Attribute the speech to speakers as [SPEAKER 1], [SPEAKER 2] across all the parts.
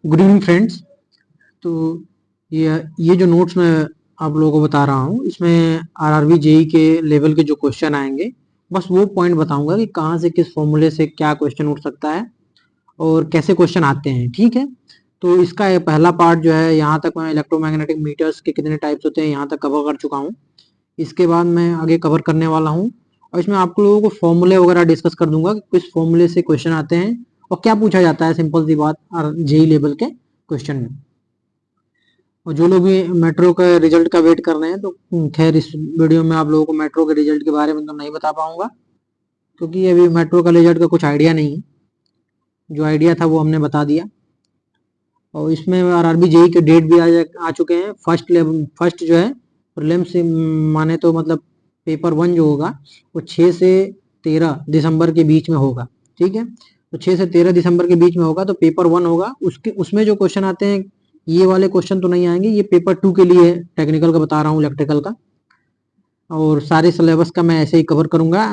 [SPEAKER 1] Good evening friends. तो ये जो नोट्स मैं आप लोगों को बता रहा हूँ, इसमें आरआरबी जेई के लेवल के जो क्वेश्चन आएंगे, बस वो पॉइंट बताऊंगा कि कहाँ से किस फॉर्मूले से क्या क्वेश्चन उठ सकता है और कैसे क्वेश्चन आते हैं। ठीक है, तो इसका ये पहला पार्ट जो है, यहाँ तक मैं इलेक्ट्रोमैग्नेटिक मीटर्स के कितने टाइप्स होते हैं यहाँ तक कवर कर चुका हूँ। इसके बाद मैं आगे कवर करने वाला हूँ और इसमें आप लोगों को फॉर्मूले वगैरह डिस्कस कर दूंगा कि किस फॉर्मूले से क्वेश्चन आते हैं और क्या पूछा जाता है, सिंपल सी बात जेई लेवल के क्वेश्चन में। और जो लोग भी मेट्रो के रिजल्ट का वेट कर रहे हैं, तो खैर इस वीडियो में आप लोगों को मेट्रो के रिजल्ट के बारे में तो नहीं बता पाऊंगा, क्योंकि अभी मेट्रो का रिजल्ट का कुछ आइडिया नहीं है। जो आइडिया था वो हमने बता दिया। और इसमें आरआरबी जेई के डेट भी आ चुके हैं। फर्स्ट जो है प्रीलिम्स से माने तो मतलब पेपर 1 जो होगा वो 6 से 13 दिसंबर के बीच में होगा। ठीक है, तो 6 से 13 दिसंबर के बीच में होगा, तो पेपर 1 होगा। उसमें जो क्वेश्चन आते हैं, ये वाले क्वेश्चन तो नहीं आएंगे, ये पेपर 2 के लिए टेक्निकल का बता रहा हूँ, इलेक्ट्रिकल का। और सारे सिलेबस का मैं ऐसे ही कवर करूंगा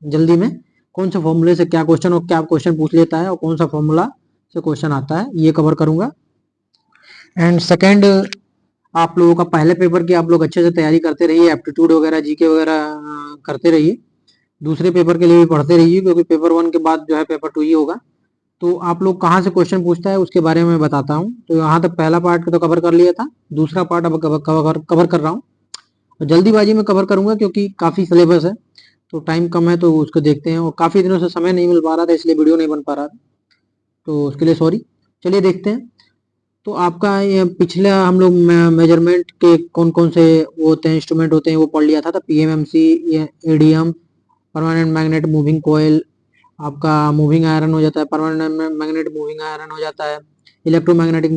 [SPEAKER 1] जल्दी में, कौन से फॉर्मूले से क्या क्वेश्चन और क्या क्वेश्चन पूछ लेता है और कौन सा फॉर्मूला से क्वेश्चन आता है, ये कवर करूंगा। एंड सेकेंड, आप लोगों का पहले पेपर की आप लोग अच्छे से तैयारी करते रहिए, एप्टीट्यूड वगैरह जीके वगैरह करते रहिए। दूसरे पेपर के लिए भी पढ़ते रहिए, क्योंकि पेपर 1 के बाद जो है पेपर 2 ही होगा। तो आप लोग कहाँ से क्वेश्चन पूछता है उसके बारे में बताता हूँ। तो यहाँ तक पहला पार्ट तो कवर कर लिया था, दूसरा पार्ट अब कवर कर रहा हूँ। जल्दीबाजी में कवर करूंगा क्योंकि काफ़ी सिलेबस है, तो टाइम कम है, तो उसको देखते हैं। और काफ़ी दिनों से समय नहीं मिल पा रहा था, इसलिए वीडियो नहीं बन पा रहा था, तो उसके लिए सॉरी। चलिए देखते हैं। तो आपका ये पिछला हम लोग मेजरमेंट के कौन कौन से वो होते हैं, इंस्ट्रूमेंट होते हैं, वो पढ़ लिया था। PMMC, ADM, permanent magnet moving coil, आपका मूविंग आयरन हो जाता है, परमानेंट मैग्नेट मूविंग आयरन हो जाता है, इलेक्ट्रोमैग्नेटिक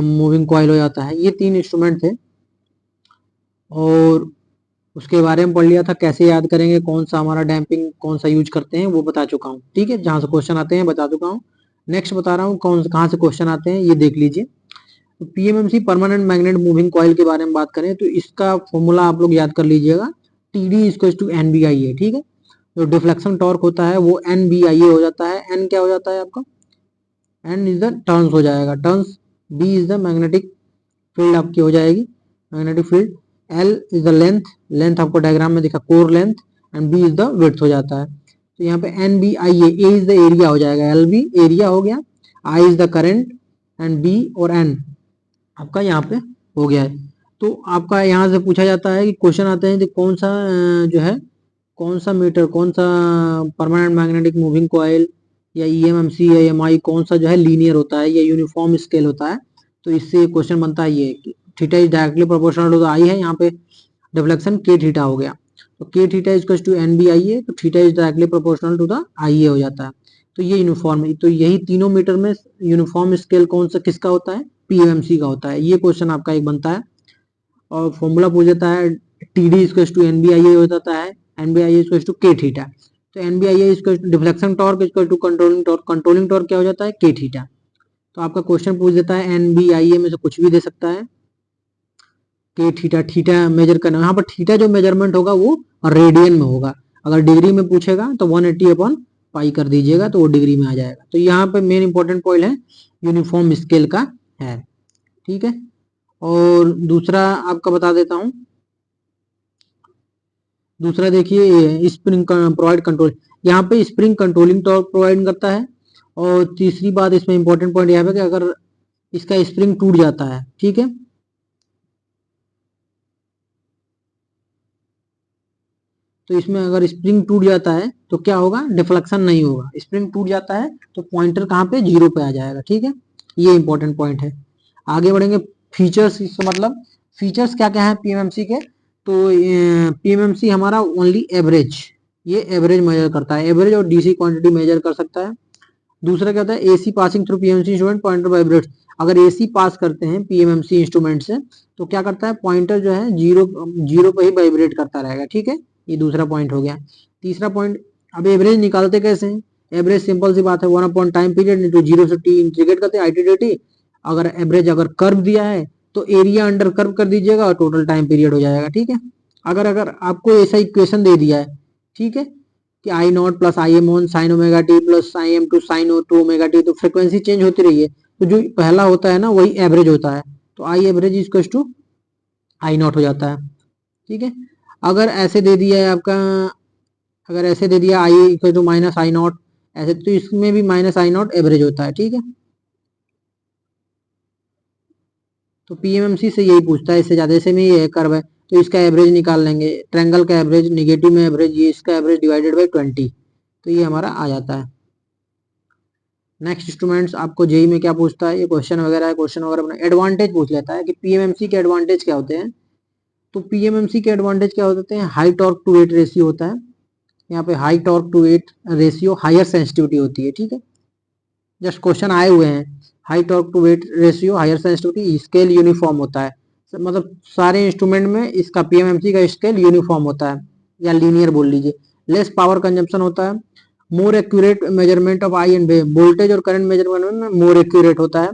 [SPEAKER 1] मूविंग कॉयल हो जाता है। ये 3 इंस्ट्रूमेंट थे और उसके बारे में पढ़ लिया था। कैसे याद करेंगे, कौन सा हमारा डैम्पिंग कौन सा यूज करते हैं, वो बता चुका हूँ। ठीक है, जहाँ से क्वेश्चन आते हैं बता चुका हूँ। नेक्स्ट बता रहा हूँ कहाँ से क्वेश्चन आते हैं, ये देख लीजिए। तो PMMC permanent magnet moving coil के बारे में बात करें तो इसका फॉर्मूला आप लोग याद कर लीजिएगा, TD इक्वल्स टू NBIA। ठीक है, जो डिफ्लेक्शन टॉर्क होता है वो NBIA हो जाता है। N क्या हो जाता है आपका, N इज द टर्न्स हो जाएगा, turns. B is the magnetic field आपकी हो जाएगी, magnetic field. L is the length, length आपको डायग्राम में दिखा, core length. And B is the width हो जाता है। तो यहाँ पे NBIA, A is the area हो जाएगा, LB एरिया हो गया, I is the current, and B और N आपका यहाँ पे हो गया है। तो आपका यहाँ से पूछा जाता है कि क्वेश्चन आते हैं कि कौन सा जो है, कौन सा मीटर, कौन सा परमानेंट मैग्नेटिक मूविंग कॉइल या EMMC या EMI कौन सा जो है लीनियर होता है या यूनिफॉर्म स्केल होता है। तो इससे क्वेश्चन बनता है ये कि theta is directly proportional to the I है, यहाँ पे डिफ्लेक्शन के थीटा हो गया। तो K theta is to NBIA, तो theta is directly proportional to the IA हो जाता है। तो ये यूनिफॉर्म, तो यही तीनों मीटर में यूनिफॉर्म स्केल कौन सा किसका होता है, PMMC का होता है। ये क्वेश्चन आपका एक बनता है। और फॉर्मूला पूछ देता है TD इक्वल टू NBIA हो जाता है, NBIA equal to K theta. तो NBIA equal to deflection torque equal to controlling torque, controlling torque क्या हो जाता है, के थीटा। तो आपका क्वेश्चन पूछ देता है NBIA में से कुछ भी दे सकता है, के थीटा, थीटा मेजर करना। यहाँ पर थीटा जो मेजरमेंट होगा वो रेडियन में होगा। अगर डिग्री में पूछेगा तो 180 अपॉन पाई कर दीजिएगा, तो वो डिग्री में आ जाएगा। तो यहाँ पे मेन इंपॉर्टेंट पॉइंट है यूनिफॉर्म स्केल का है। ठीक है, और दूसरा आपका बता देता हूं। दूसरा देखिए, स्प्रिंग प्रोवाइड कंट्रोल, यहाँ पे स्प्रिंग कंट्रोलिंग टॉर्क प्रोवाइड करता है। और तीसरी बात इसमें इंपॉर्टेंट पॉइंट यहाँ पे कि अगर इसका स्प्रिंग टूट जाता है, ठीक है, तो इसमें अगर स्प्रिंग टूट जाता है तो क्या होगा, डिफ्लेक्शन नहीं होगा। स्प्रिंग टूट जाता है तो पॉइंटर कहाँ पे, 0 पे आ जाएगा। ठीक है, ये इंपॉर्टेंट पॉइंट है। आगे बढ़ेंगे। फीचर्स, इससे मतलब फीचर्स क्या क्या है पीएमएमसी के। तो पीएमएमसी हमारा ओनली एवरेज, ये एवरेज मेजर करता है, एवरेज और डीसी क्वांटिटी मेजर कर सकता है। दूसरा क्या होता है, AC passing through PMMC instrument, pointer vibrates. अगर एसी पास करते हैं पीएमएमसी इंस्ट्रूमेंट से तो क्या करता है, पॉइंटर जो है जीरो जीरो पे ही वाइब्रेट करता रहेगा। ठीक है, ये दूसरा पॉइंट हो गया। तीसरा पॉइंट, अब एवरेज निकालते कैसे हैं। एवरेज सिंपल सी बात है, 1 अपॉन टाइम पीरियड इंटू 0 से t इंटीग्रेट करते हैं, ITDT। अगर एवरेज अगर कर्व दिया है तो एरिया अंडर कर्व कर दीजिएगा और टोटल टाइम पीरियड हो जाएगा। ठीक है, अगर अगर आपको ऐसा इक्वेशन दे दिया है, ठीक है, कि I naught plus I m on sine omega t plus I m two sine o two omega t, तो फ्रिक्वेंसी चेंज होती रही है, तो जो पहला होता है ना वही एवरेज होता है, तो I average is equal to I naught हो जाता है। ठीक है, अगर ऐसे दे दिया है आपका, अगर ऐसे दे दिया I equal to minus I naught ऐसे, तो इसमें भी माइनस आई नॉट एवरेज होता है। ठीक है, तो पीएमएमसी से यही पूछता है, इससे ज्यादा, जैसे में ये कर्व है तो इसका एवरेज निकाल लेंगे, ट्रायंगल का एवरेज, निगेटिव में एवरेज, ये इसका एवरेज डिवाइडेड बाई 20, तो ये हमारा आ जाता है। नेक्स्ट स्टूडेंट्स, आपको जेई में क्या पूछता है, ये क्वेश्चन वगैरह है, क्वेश्चन वगैरह बना, एडवांटेज पूछ लेता है कि पीएमएमसी के एडवांटेज क्या होते हैं। तो पीएमएमसी के एडवांटेज क्या होते हैं, high torque to weight ratio होता है, यहाँ पे high torque to weight ratio, higher sensitivity होती है। ठीक है, जस्ट क्वेश्चन आए हुए हैं, high torque to weight ratio, higher sensitivity, scale uniform होता है, मतलब सारे इंस्ट्रूमेंट में इसका पीएमएमसी का स्केल यूनिफॉर्म होता है या लीनियर बोल लीजिए। लेस पावर कंजम्पशन होता है, more accurate measurement of I and wave, voltage और करंट मेजरमेंट में मोर एक्यूरेट होता है।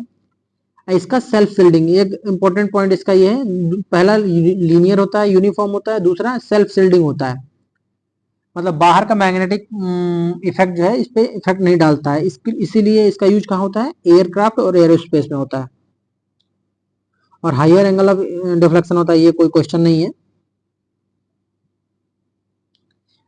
[SPEAKER 1] इसका सेल्फ सील्डिंग, एक इंपॉर्टेंट पॉइंट इसका ये है, पहला लीनियर होता है, यूनिफॉर्म होता है, दूसरा सेल्फ सील्डिंग होता है, मतलब बाहर का मैग्नेटिक इफेक्ट जो है इस पे इफेक्ट नहीं डालता है, इसीलिए इसका यूज कहाँ होता है, एयरक्राफ्ट और एरोस्पेस में होता है। और हायर एंगल ऑफ डिफ्लेक्शन होता है, ये कोई क्वेश्चन नहीं है।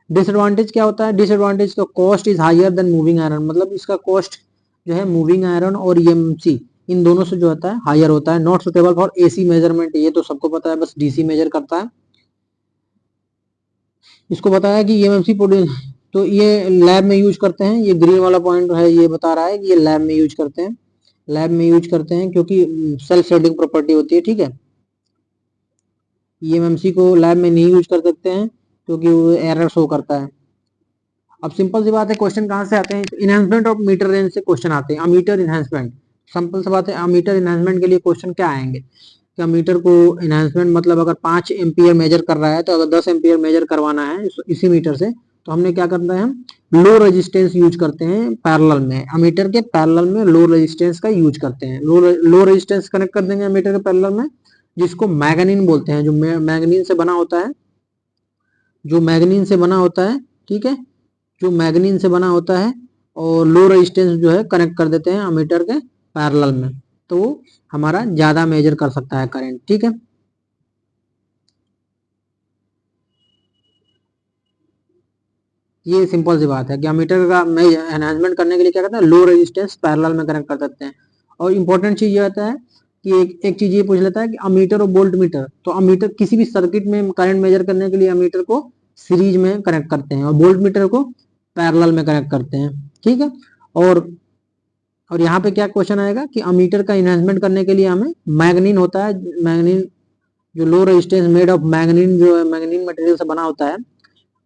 [SPEAKER 1] डिसएडवांटेज क्या होता है, डिसएडवांटेज का cost is higher than moving iron, मतलब इसका कॉस्ट जो है मूविंग आयरन और ईएमसी इन दोनों से जो होता है हायर होता है। Not suitable for AC measurement, ये तो सबको पता है, बस डीसी मेजर करता है। इसको बताया कि ईएमसी तो ये लैब में यूज करते हैं, ये ग्रीन वाला पॉइंट है ये बता रहा है कि ये लैब में यूज करते हैं, लैब में यूज करते हैं क्योंकि सेल्फ शेडिंग प्रॉपर्टी होती है। ठीक है, ईएमसी को लैब में नहीं यूज कर सकते हैं क्योंकि वो एरर शो करता है। अब सिंपल सी बात है, क्वेश्चन कहाँ से आते हैं, इनहेंसमेंट ऑफ मीटर रेंज से क्वेश्चन आते हैं। अमीटर इनहेंसमेंट, सिंपल सी बात है, अमीटर इनहेंसमेंट के लिए क्वेश्चन क्या आएंगे कि अमीटर को इनहेंसमेंट, मतलब अगर 5 एम्पियर मेजर कर रहा है तो अगर 10 एम्पियर मेजर करवाना है इसी मीटर से, तो हमने क्या करना है, हम लो रेजिस्टेंस यूज करते हैं पैरेलल में, अमीटर के पैरेलल में लो रेजिस्टेंस का यूज करते हैं। लो रेजिस्टेंस कनेक्ट कर देंगे अमीटर के पैरेलल में, जिसको मैग्नीन बोलते हैं, जो मैग्नीन से बना होता है, जो मैग्नीन से बना होता है। ठीक है, जो मैग्नीन से बना होता है, और लो रेजिस्टेंस जो है कनेक्ट कर देते हैं अमीटर के पैरेलल में, तो वो हमारा ज्यादा मेजर कर सकता है करंट। ठीक है, ये सिंपल सी बात है कि अमीटर का एनहांसमेंट करने के लिए क्या करते हैं, लो रेजिस्टेंस पैरेलल में कनेक्ट कर सकते हैं। और इंपॉर्टेंट चीज ये आता है कि एक चीज ये पूछ लेता है कि अमीटर और वोल्ट मीटर, तो अमीटर किसी भी सर्किट में करंट मेजर करने के लिए अमीटर को सीरीज में कनेक्ट करते हैं और वोल्ट मीटर को पैरेलल में कनेक्ट करते हैं। ठीक है, और और यहाँ पे क्या क्वेश्चन आएगा कि अमीटर का इन्हांसमेंट करने के लिए हमें मैग्नीन होता है, मैग्नीन जो लो रेजिस्टेंस मेड ऑफ मैग्नीन, जो है मैग्नीन मटेरियल से बना होता है,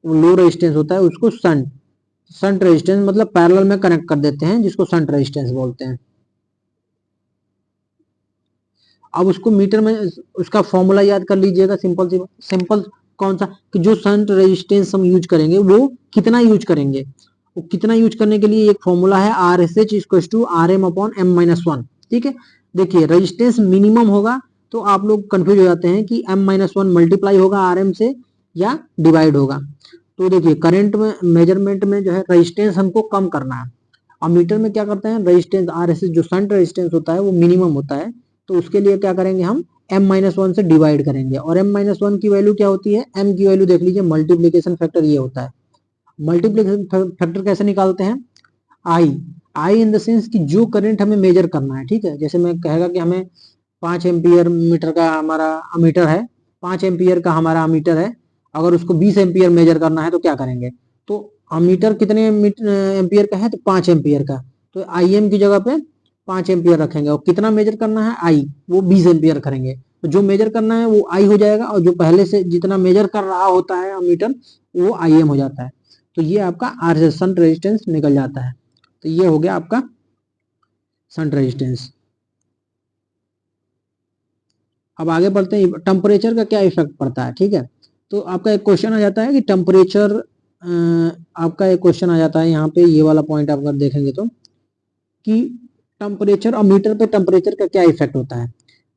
[SPEAKER 1] वो लो रेजिस्टेंस होता है, उसको संट रेजिस्टेंस मतलब पैरेलल में कनेक्ट कर देते हैं, जिसको संट रेजिस्टेंस बोलते हैं। अब उसको मीटर में उसका फॉर्मूला याद कर लीजिएगा, सिंपल कौन सा, कि जो संट रेजिस्टेंस हम यूज करेंगे वो कितना यूज करेंगे, वो कितना यूज करने के लिए एक फॉर्मूला है, R S H equal to R M upon M minus one. ठीक है, देखिए रेजिस्टेंस मिनिमम होगा तो आप लोग कंफ्यूज हो जाते हैं कि एम माइनस वन मल्टीप्लाई होगा आर एम से या डिवाइड होगा। तो देखिए करंट में मेजरमेंट में जो है रेजिस्टेंस हमको कम करना है, अमीटर में क्या करते हैं, रेजिस्टेंस आर एस एच जो संट रेजिस्टेंस होता है वो मिनिमम होता है, तो उसके लिए क्या करेंगे, हम m माइनस वन से डिवाइड करेंगे। और m माइनस वन की वैल्यू क्या होती है, m की वैल्यू देख लीजिए, मल्टीप्लीकेशन फैक्टर ये होता है। मल्टीप्लीकेशन फैक्टर कैसे निकालते हैं, आई इन द सेंस कि जो करंट हमें मेजर करना है। ठीक है, जैसे मैं कहेगा कि हमें 5 एम्पियर मीटर का हमारा अमीटर है, 5 एम्पियर का हमारा अमीटर है, अगर उसको 20 एम्पियर मेजर करना है तो क्या करेंगे, तो अमीटर कितने एम्पियर का है, तो 5 एम्पियर का, तो आई एम की जगह पे 5 एम्पियर रखेंगे, और कितना मेजर करना है आई, वो 20 एम्पियर करेंगे, तो जो मेजर करना है वो आई हो जाएगा, और जो पहले से जितना मेजर कर रहा होता है अमीटर वो आई एम हो जाता है, तो ये आपका आर संट रेजिस्टेंस निकल जाता है। तो ये हो गया आपका संट रेजिस्टेंस। अब आगे बढ़ते हैं, टेम्परेचर का क्या इफेक्ट पड़ता है। ठीक है, तो आपका एक क्वेश्चन आ जाता है कि टेम्परेचर, आपका एक क्वेश्चन आ जाता है यहाँ पे, ये वाला पॉइंट आप अगर देखेंगे तो, कि टेम्परेचर और मीटर पे टेम्परेचर का क्या इफेक्ट होता है।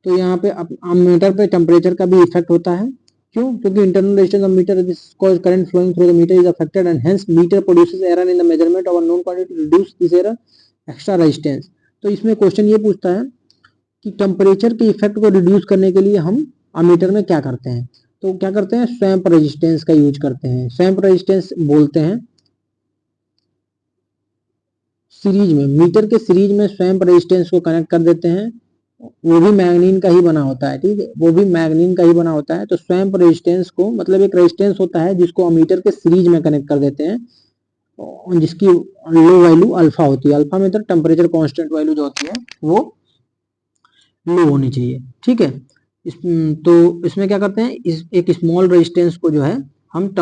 [SPEAKER 1] तो यहाँ पे मीटर पे टेम्परेचर का भी इफेक्ट होता है, क्यों? क्योंकि internal resistance of meter this cause current flowing through the meter is affected and hence meter produces error in the measurement of unknown quantity to reduce this error extra resistance. तो इसमें question ये पूछता है कि temperature के effect को reduce करने के लिए हम अमीटर में क्या करते हैं? तो क्या करते हैं? स्वैम्प रेजिस्टेंस का यूज करते हैं। स्वैम्प रेजिस्टेंस बोलते हैं सीरीज में, मीटर के सीरीज में स्वैम्प रेजिस्टेंस को कनेक्ट कर देते हैं, वो भी मैग्नीन का ही बना होता है, ठीक है, वो भी मैग्नीन का ही बना होता है। तो स्वैम्प रेजिस्टेंस को मतलब एक रेजिस्टेंस होता है जिसको अमीटर के सीरीज में कनेक्ट कर देते हैं, जिसकी लो वैल्यू अल्फा होती है। अल्फा मतलब टेम्परेचर कांस्टेंट वैल्यू जो होती है वो लो होनी चाहिए, ठीक है। तो इसमें क्या करते हैं, एक स्मॉल रेजिस्टेंस को जो है हम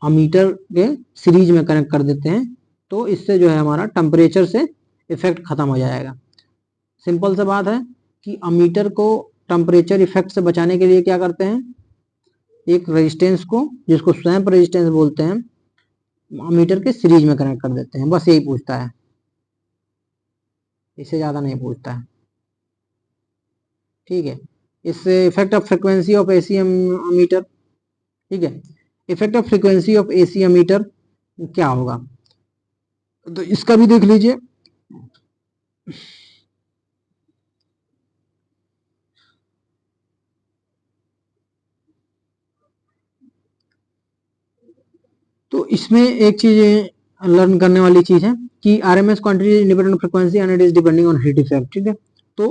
[SPEAKER 1] अमीटर के सीरीज में कनेक्ट कर देते हैं, तो इससे जो है हमारा टेम्परेचर से इफेक्ट खत्म हो जाएगा। सिंपल सा बात है कि अमीटर को टेम्परेचर इफेक्ट से बचाने के लिए क्या करते हैं, एक रेजिस्टेंस को जिसको स्वैम्प रेजिस्टेंस बोलते हैं अमीटर के सीरीज में कनेक्ट कर देते हैं। बस यही पूछता है, इससे ज्यादा नहीं पूछता है, ठीक है। इससे effect of frequency of AC ammeter, ठीक है, effect of frequency of AC ammeter क्या होगा, तो इसका भी देख लीजिए। तो इसमें एक चीज लर्न करने वाली चीज है कि RMS quantity independent frequency and it is depending on heat effect, ठीक है। तो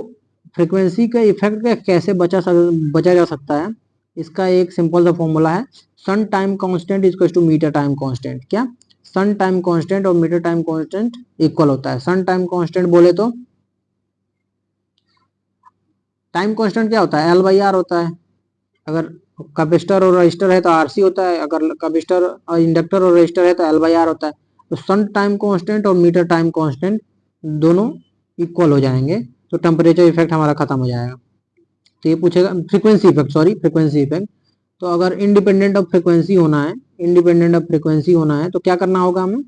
[SPEAKER 1] फ्रीक्वेंसी का इफेक्ट का कैसे बचा जा सकता है, इसका एक सिंपल सा फॉर्मूला है, shunt time constant is to meter time constant. क्या? सन टाइम कांस्टेंट और मीटर टाइम कांस्टेंट इक्वल होता है। सन टाइम कांस्टेंट बोले तो टाइम कांस्टेंट क्या होता है, एल बाई आर होता है। अगर कैपेसिटर और रजिस्टर है तो आरसी होता है, अगर कैपेसिटर और इंडक्टर और रजिस्टर है तो एल बाई आर होता है। तो सन टाइम कांस्टेंट और मीटर टाइम कांस्टेंट दोनों इक्वल हो जाएंगे, तो टेम्परेचर इफेक्ट हमारा खत्म हो जाएगा। तो ये पूछेगा frequency effect, sorry frequency effect. तो अगर इंडिपेंडेंट ऑफ फ्रीक्वेंसी होना है, इंडिपेंडेंट ऑफ फ्रीक्वेंसी होना है तो क्या करना होगा हमें,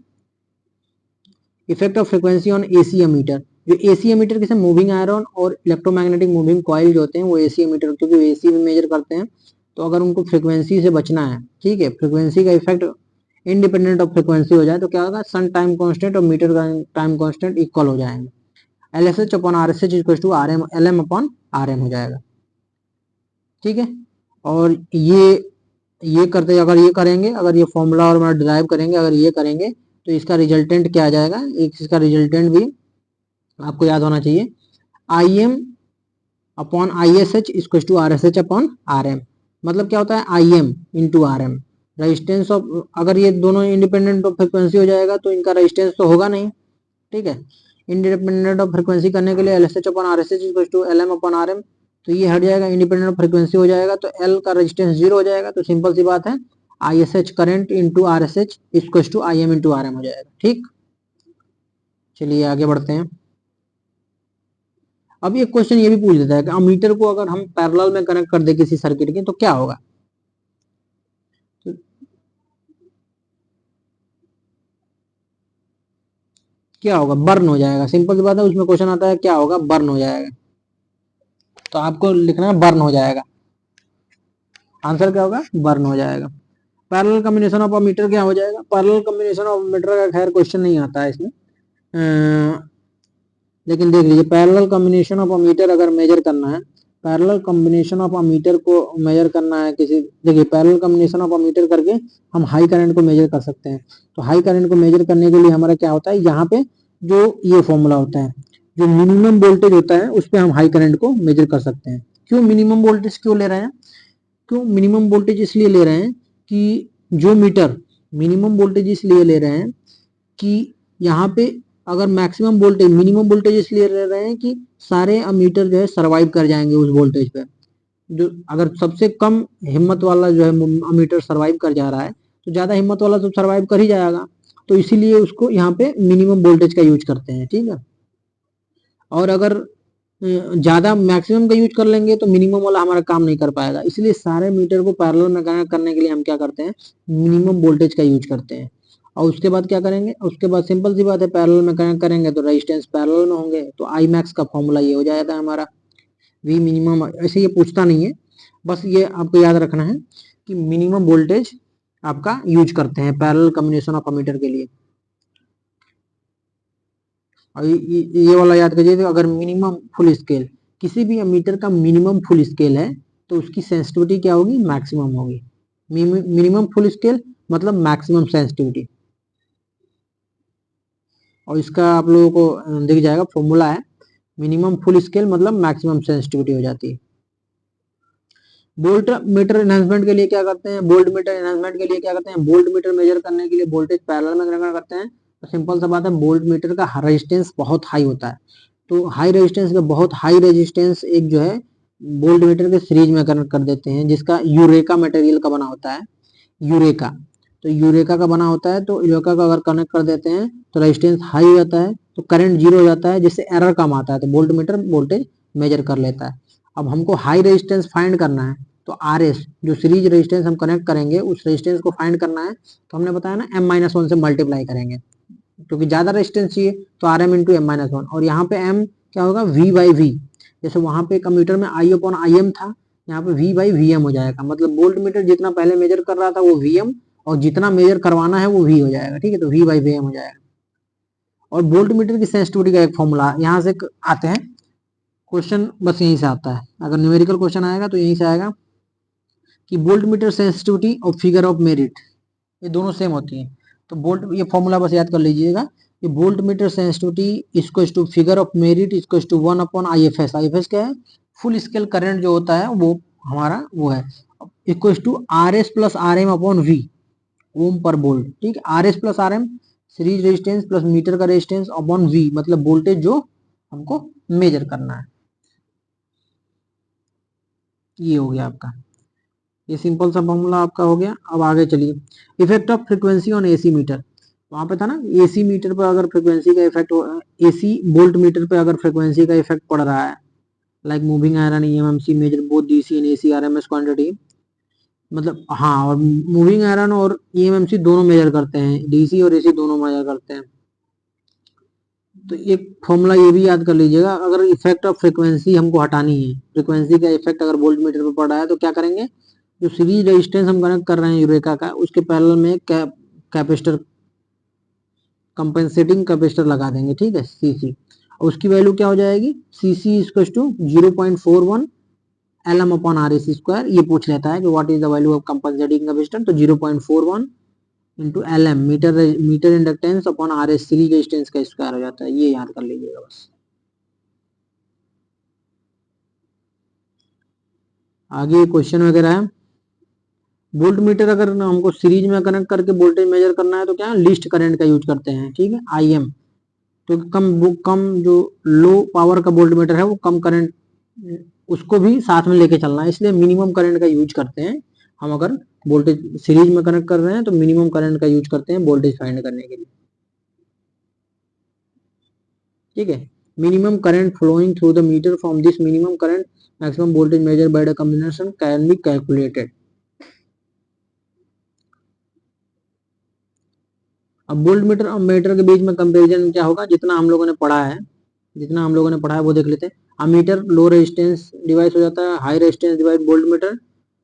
[SPEAKER 1] effect of frequency on AC ammeter. जो एसी एमीटर किसे मूविंग आयरन और इलेक्ट्रोमैग्नेटिक मूविंग कॉइल जो होते हैं वो एसी एमीटर, क्योंकि एसी में मेजर करते हैं, तो अगर उनको फ्रीक्वेंसी से बचना है, ठीक है, फ्रीक्वेंसी का इफेक्ट इंडिपेंडेंट ऑफ फ्रीक्वेंसी हो जाए तो क्या होगा, सन टाइम कांस्टेंट और मीटर टाइम कांस्टेंट इक्वल हो जाएंगे। L S H upon R S H equal to R M, L M upon R M हो जाएगा, ठीक है। और ये करते, अगर ये करेंगे, अगर ये फॉर्मूला और डिराइव करेंगे, अगर ये करेंगे तो इसका रिजल्टेंट क्या आ जाएगा, एक इसका रिजल्टेंट भी आपको याद होना चाहिए, I M upon I S H equal to R S H upon R M. मतलब क्या होता है, I M into R M, resistance of, अगर ये दोनों इंडिपेंडेंट ऑफ फ्रिक्वेंसी हो जाएगा तो इनका रजिस्टेंस तो होगा नहीं, ठीक है। इंडिपेंडेंट ऑफ फ्रिक्वेंसी करने के लिए L S H upon R S H equal to L M upon R M, तो ये हट जाएगा, इंडिपेंडेंट ऑफ फ्रिक्वेंसी हो जाएगा तो एल का रजिस्टेंस जीरो हो जाएगा। तो सिंपल सी बात है, I S H current into R S H equal to I M into R M हो जाएगा, ठीक। चलिए आगे बढ़ते हैं। अब ये क्वेश्चन ये भी पूछ देता है कि अमीटर को अगर हम पैरेलल में कनेक्ट कर दे किसी सर्किट के तो क्या होगा, क्या होगा, बर्न हो जाएगा। सिंपल सी बात है, उसमें क्वेश्चन आता है क्या होगा, बर्न हो जाएगा। तो आपको लिखना है बर्न हो जाएगा, आंसर क्या होगा, बर्न हो जाएगा। पैरेलल कॉम्बिनेशन ऑफ अमीटर क्या हो जाएगा, पैरेलल कॉम्बिनेशन ऑफ अमीटर का खैर क्वेश्चन नहीं आता है इसमें, लेकिन देख लीजिए, पैरेलल कॉम्बिनेशन ऑफ अमीटर अगर मेजर करना है, पैरेलल कॉम्बिनेशन ऑफ अमीटर को मेजर करना है किसी, देखिए पैरेलल कॉम्बिनेशन ऑफ अमीटर करके हम हाई करंट को मेजर कर सकते हैं। तो हाई करंट को मेजर करने के लिए हमारा क्या होता है, यहाँ पे जो ये फॉर्मूला होता है, जो मिनिमम वोल्टेज होता है उस पर हम हाई करंट को मेजर कर सकते हैं। क्यों मिनिमम वोल्टेज क्यों ले रहे हैं, क्यों मिनिमम वोल्टेज इसलिए ले रहे हैं कि जो मीटर, मिनिमम वोल्टेज इसलिए ले रहे हैं कि यहाँ पे अगर मैक्सिमम वोल्टेज, मिनिमम वोल्टेज इसलिए ले रहे हैं कि सारे अमीटर जो है सरवाइव कर जाएंगे उस वोल्टेज पे। जो अगर सबसे कम हिम्मत वाला जो है अमीटर सरवाइव कर जा रहा है, तो ज्यादा हिम्मत वाला तो सरवाइव कर ही जाएगा, तो इसीलिए उसको यहाँ पे मिनिमम वोल्टेज का यूज करते हैं, ठीक है। और अगर ज्यादा मैक्सिमम का यूज कर लेंगे तो मिनिमम वाला हमारा काम नहीं कर पाएगा, इसलिए सारे मीटर को पैरेलल में कनेक्ट करने के लिए हम क्या करते हैं, मिनिमम वोल्टेज का यूज करते हैं। और उसके बाद क्या करेंगे, उसके बाद सिंपल सी बात है, पैरेलल में कनेक्ट करेंगे तो रेजिस्टेंस पैरेलल में होंगे, तो आई मैक्स का फॉर्मूला ये हो जाएगा हमारा, वी मिनिमम। ऐसे ये पूछता नहीं है, बस ये आपको याद रखना है कि मिनिमम वोल्टेज आपका यूज करते हैं पैरेलल कम्बिनेशन ऑफ अमीटर के लिए। और ये वाला याद करिए, अगर मिनिमम फुल स्केल, किसी भी अमीटर का मिनिमम फुल स्केल है तो उसकी सेंसिटिविटी क्या होगी, मैक्सिमम होगी। मिनिमम फुल स्केल मतलब मैक्सिमम सेंसिटिविटी। और इसका आप लोगों को दिख जाएगा, फॉर्मूला है, मिनिमम फुल स्केल मतलब मैक्सिमम सेंसिटिविटी हो जाती है। वोल्ट मीटर एनहांसमेंट के लिए क्या करते हैं, वोल्ट मीटर एनहांसमेंट के लिए क्या करते हैं, वोल्ट मीटर मेजर करने के लिए वोल्टेज पैरेलल में कनेक्ट करते हैं। तो सिंपल सा बात है, वोल्ट मीटर का रेजिस्टेंस बहुत हाई होता है, तो हाई रेजिस्टेंस का बहुत हाई रेजिस्टेंस एक जो है वोल्ट मीटर के सीरीज में कनेक्ट कर देते हैं, जिसका यूरेका मटेरियल का बना होता है, यूरेका। तो यूरेका का बना होता है, तो यूरेका का अगर कनेक्ट कर देते हैं तो रेजिस्टेंस हाई हो जाता है, तो करंट जीरो हो जाता है, जिससे एरर कम आता है, तो वोल्ट मीटर वोल्टेज मेजर कर लेता है। अब हमको हाई रेजिस्टेंस फाइंड करना है, तो आर एस जो सीरीज रेजिस्टेंस हम कनेक्ट करेंगे उस रेजिस्टेंस को फाइंड करना है, तो हमने बताया ना M-1 से मल्टीप्लाई करेंगे, क्योंकि ज्यादा रेजिस्टेंस चाहिए तो आर एम इंटू M-1, और यहाँ पे M क्या होगा, V बाई वी। जैसे वहां पे कम्यूटर में I अपॉन आई एम था, यहाँ पे V बाई वी एम हो जाएगा, मतलब वोल्ट मीटर जितना पहले मेजर कर रहा था वो VM, और जितना मेजर करवाना है वो V हो जाएगा, ठीक है, तो V बाई वी एम हो जाएगा। और वोल्ट मीटर की सेंसिटिविटी का एक फॉर्मूला यहाँ से आते हैं, क्वेश्चन बस यहीं से आता है, अगर न्यूमेरिकल क्वेश्चन आएगा तो यहीं से आएगा कि वोल्ट मीटर सेंसिटिविटी और फिगर ऑफ मेरिट, ये दोनों सेम होती हैं। तो वोल्ट, ये फॉर्मूला बस याद कर लीजिएगा कि volt meter sensitivity equals to figure of merit equals to 1 upon IFS। IFS क्या है, फुल स्केल करंट जो होता है वो हमारा वो है, equals to RS plus RM upon V, ohm per volt, ठीक है। RS plus RM series resistance plus meter का रेजिस्टेंस अपॉन V, मतलब वोल्टेज जो हमको मेजर करना है। ये हो गया आपका, ये सिंपल सा फॉर्मूला आपका हो गया। अब आगे चलिए, effect of frequency on AC meter. वहां पे था ना, AC मीटर पर अगर फ्रीक्वेंसी का इफेक्ट, AC वोल्ट मीटर पे अगर फ्रीक्वेंसी का इफेक्ट पड़ रहा है, like moving iron EMMC measure both DC and AC RMS quantity, मतलब हाँ, और मूविंग आयरन और EMMC दोनों मेजर करते हैं, DC और AC दोनों मेजर करते हैं। तो एक फॉर्मूला ये भी याद कर लीजिएगा, अगर इफेक्ट ऑफ फ्रीक्वेंसी हमको हटानी है, फ्रीक्वेंसी का इफेक्ट अगर वोल्ट मीटर पर पड़ रहा है, तो क्या करेंगे, जो सीरीज रेजिस्टेंस हम कनेक्ट कर रहे हैं यूरेका का, उसके पैरेलल में कैपेसिटर, कंपेंसेटिंग कैपेसिटर लगा देंगे, ठीक है, CC। और उसकी वैल्यू क्या हो जाएगी, CC equal to 0.41 LM upon RS square. ये पूछ लेता है कि what is the value of compensating capacitor, तो 0.41 into LM meter inductance upon RS series resistance का स्क्वायर हो जाता है। ये याद कर लीजिएगा बस। आगे क्वेश्चन वगैरह है, वोल्ट मीटर अगर हमको सीरीज में कनेक्ट करके वोल्टेज मेजर करना है तो क्या लीस्ट करंट का यूज करते हैं, ठीक है, IM। तो कम जो लो पावर का वोल्ट मीटर है वो कम करंट, उसको भी साथ में लेके चलना है, इसलिए मिनिमम करंट का यूज करते हैं हम। अगर वोल्टेज सीरीज में कनेक्ट कर रहे हैं तो मिनिमम करंट का यूज करते हैं वोल्टेज फाइंड करने के लिए, ठीक है। Minimum current flowing through the meter from this minimum current maximum voltage measure by the combination can be calculated. अब वोल्ट मीटर और मीटर के बीच में कंपैरिजन क्या होगा, जितना हम लोगों ने पढ़ा है, वो देख लेते हैं। अमीटर लो रेजिस्टेंस डिवाइस हो जाता है, high resistance device voltmeter.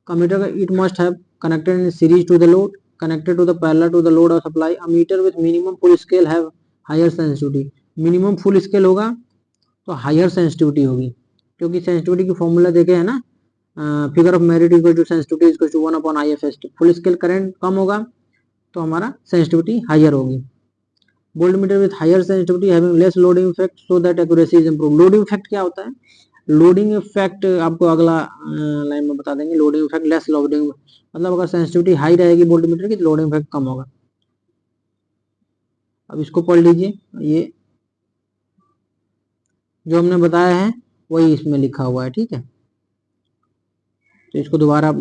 [SPEAKER 1] Ammeter का it must have connected in series to the load, connected to the parallel to the load और supply. Ammeter with minimum full scale have higher sensitivity, minimum full scale होगा तो higher sensitivity होगी, क्योंकि sensitivity की formula देखे है ना, figure of merit equal to sensitivity equal to 1 upon IFS। Full scale current कम होगा तो हमारा सेंसिटिविटी हायर होगी। Voltmeter with higher sensitivity having less loading effect so that accuracy is improve. Loading effect क्या होता है, loading effect आपको अगला लाइन में बता देंगे। लोडिंग इफेक्ट लेस लोडिंग, मतलब अगर सेंसिटिविटी हाई रहेगी वोल्ट मीटर की तो लोडिंग इफेक्ट कम होगा। अब इसको पढ़ लीजिए, ये जो हमने बताया है वही इसमें लिखा हुआ है, ठीक है, तो इसको दोबारा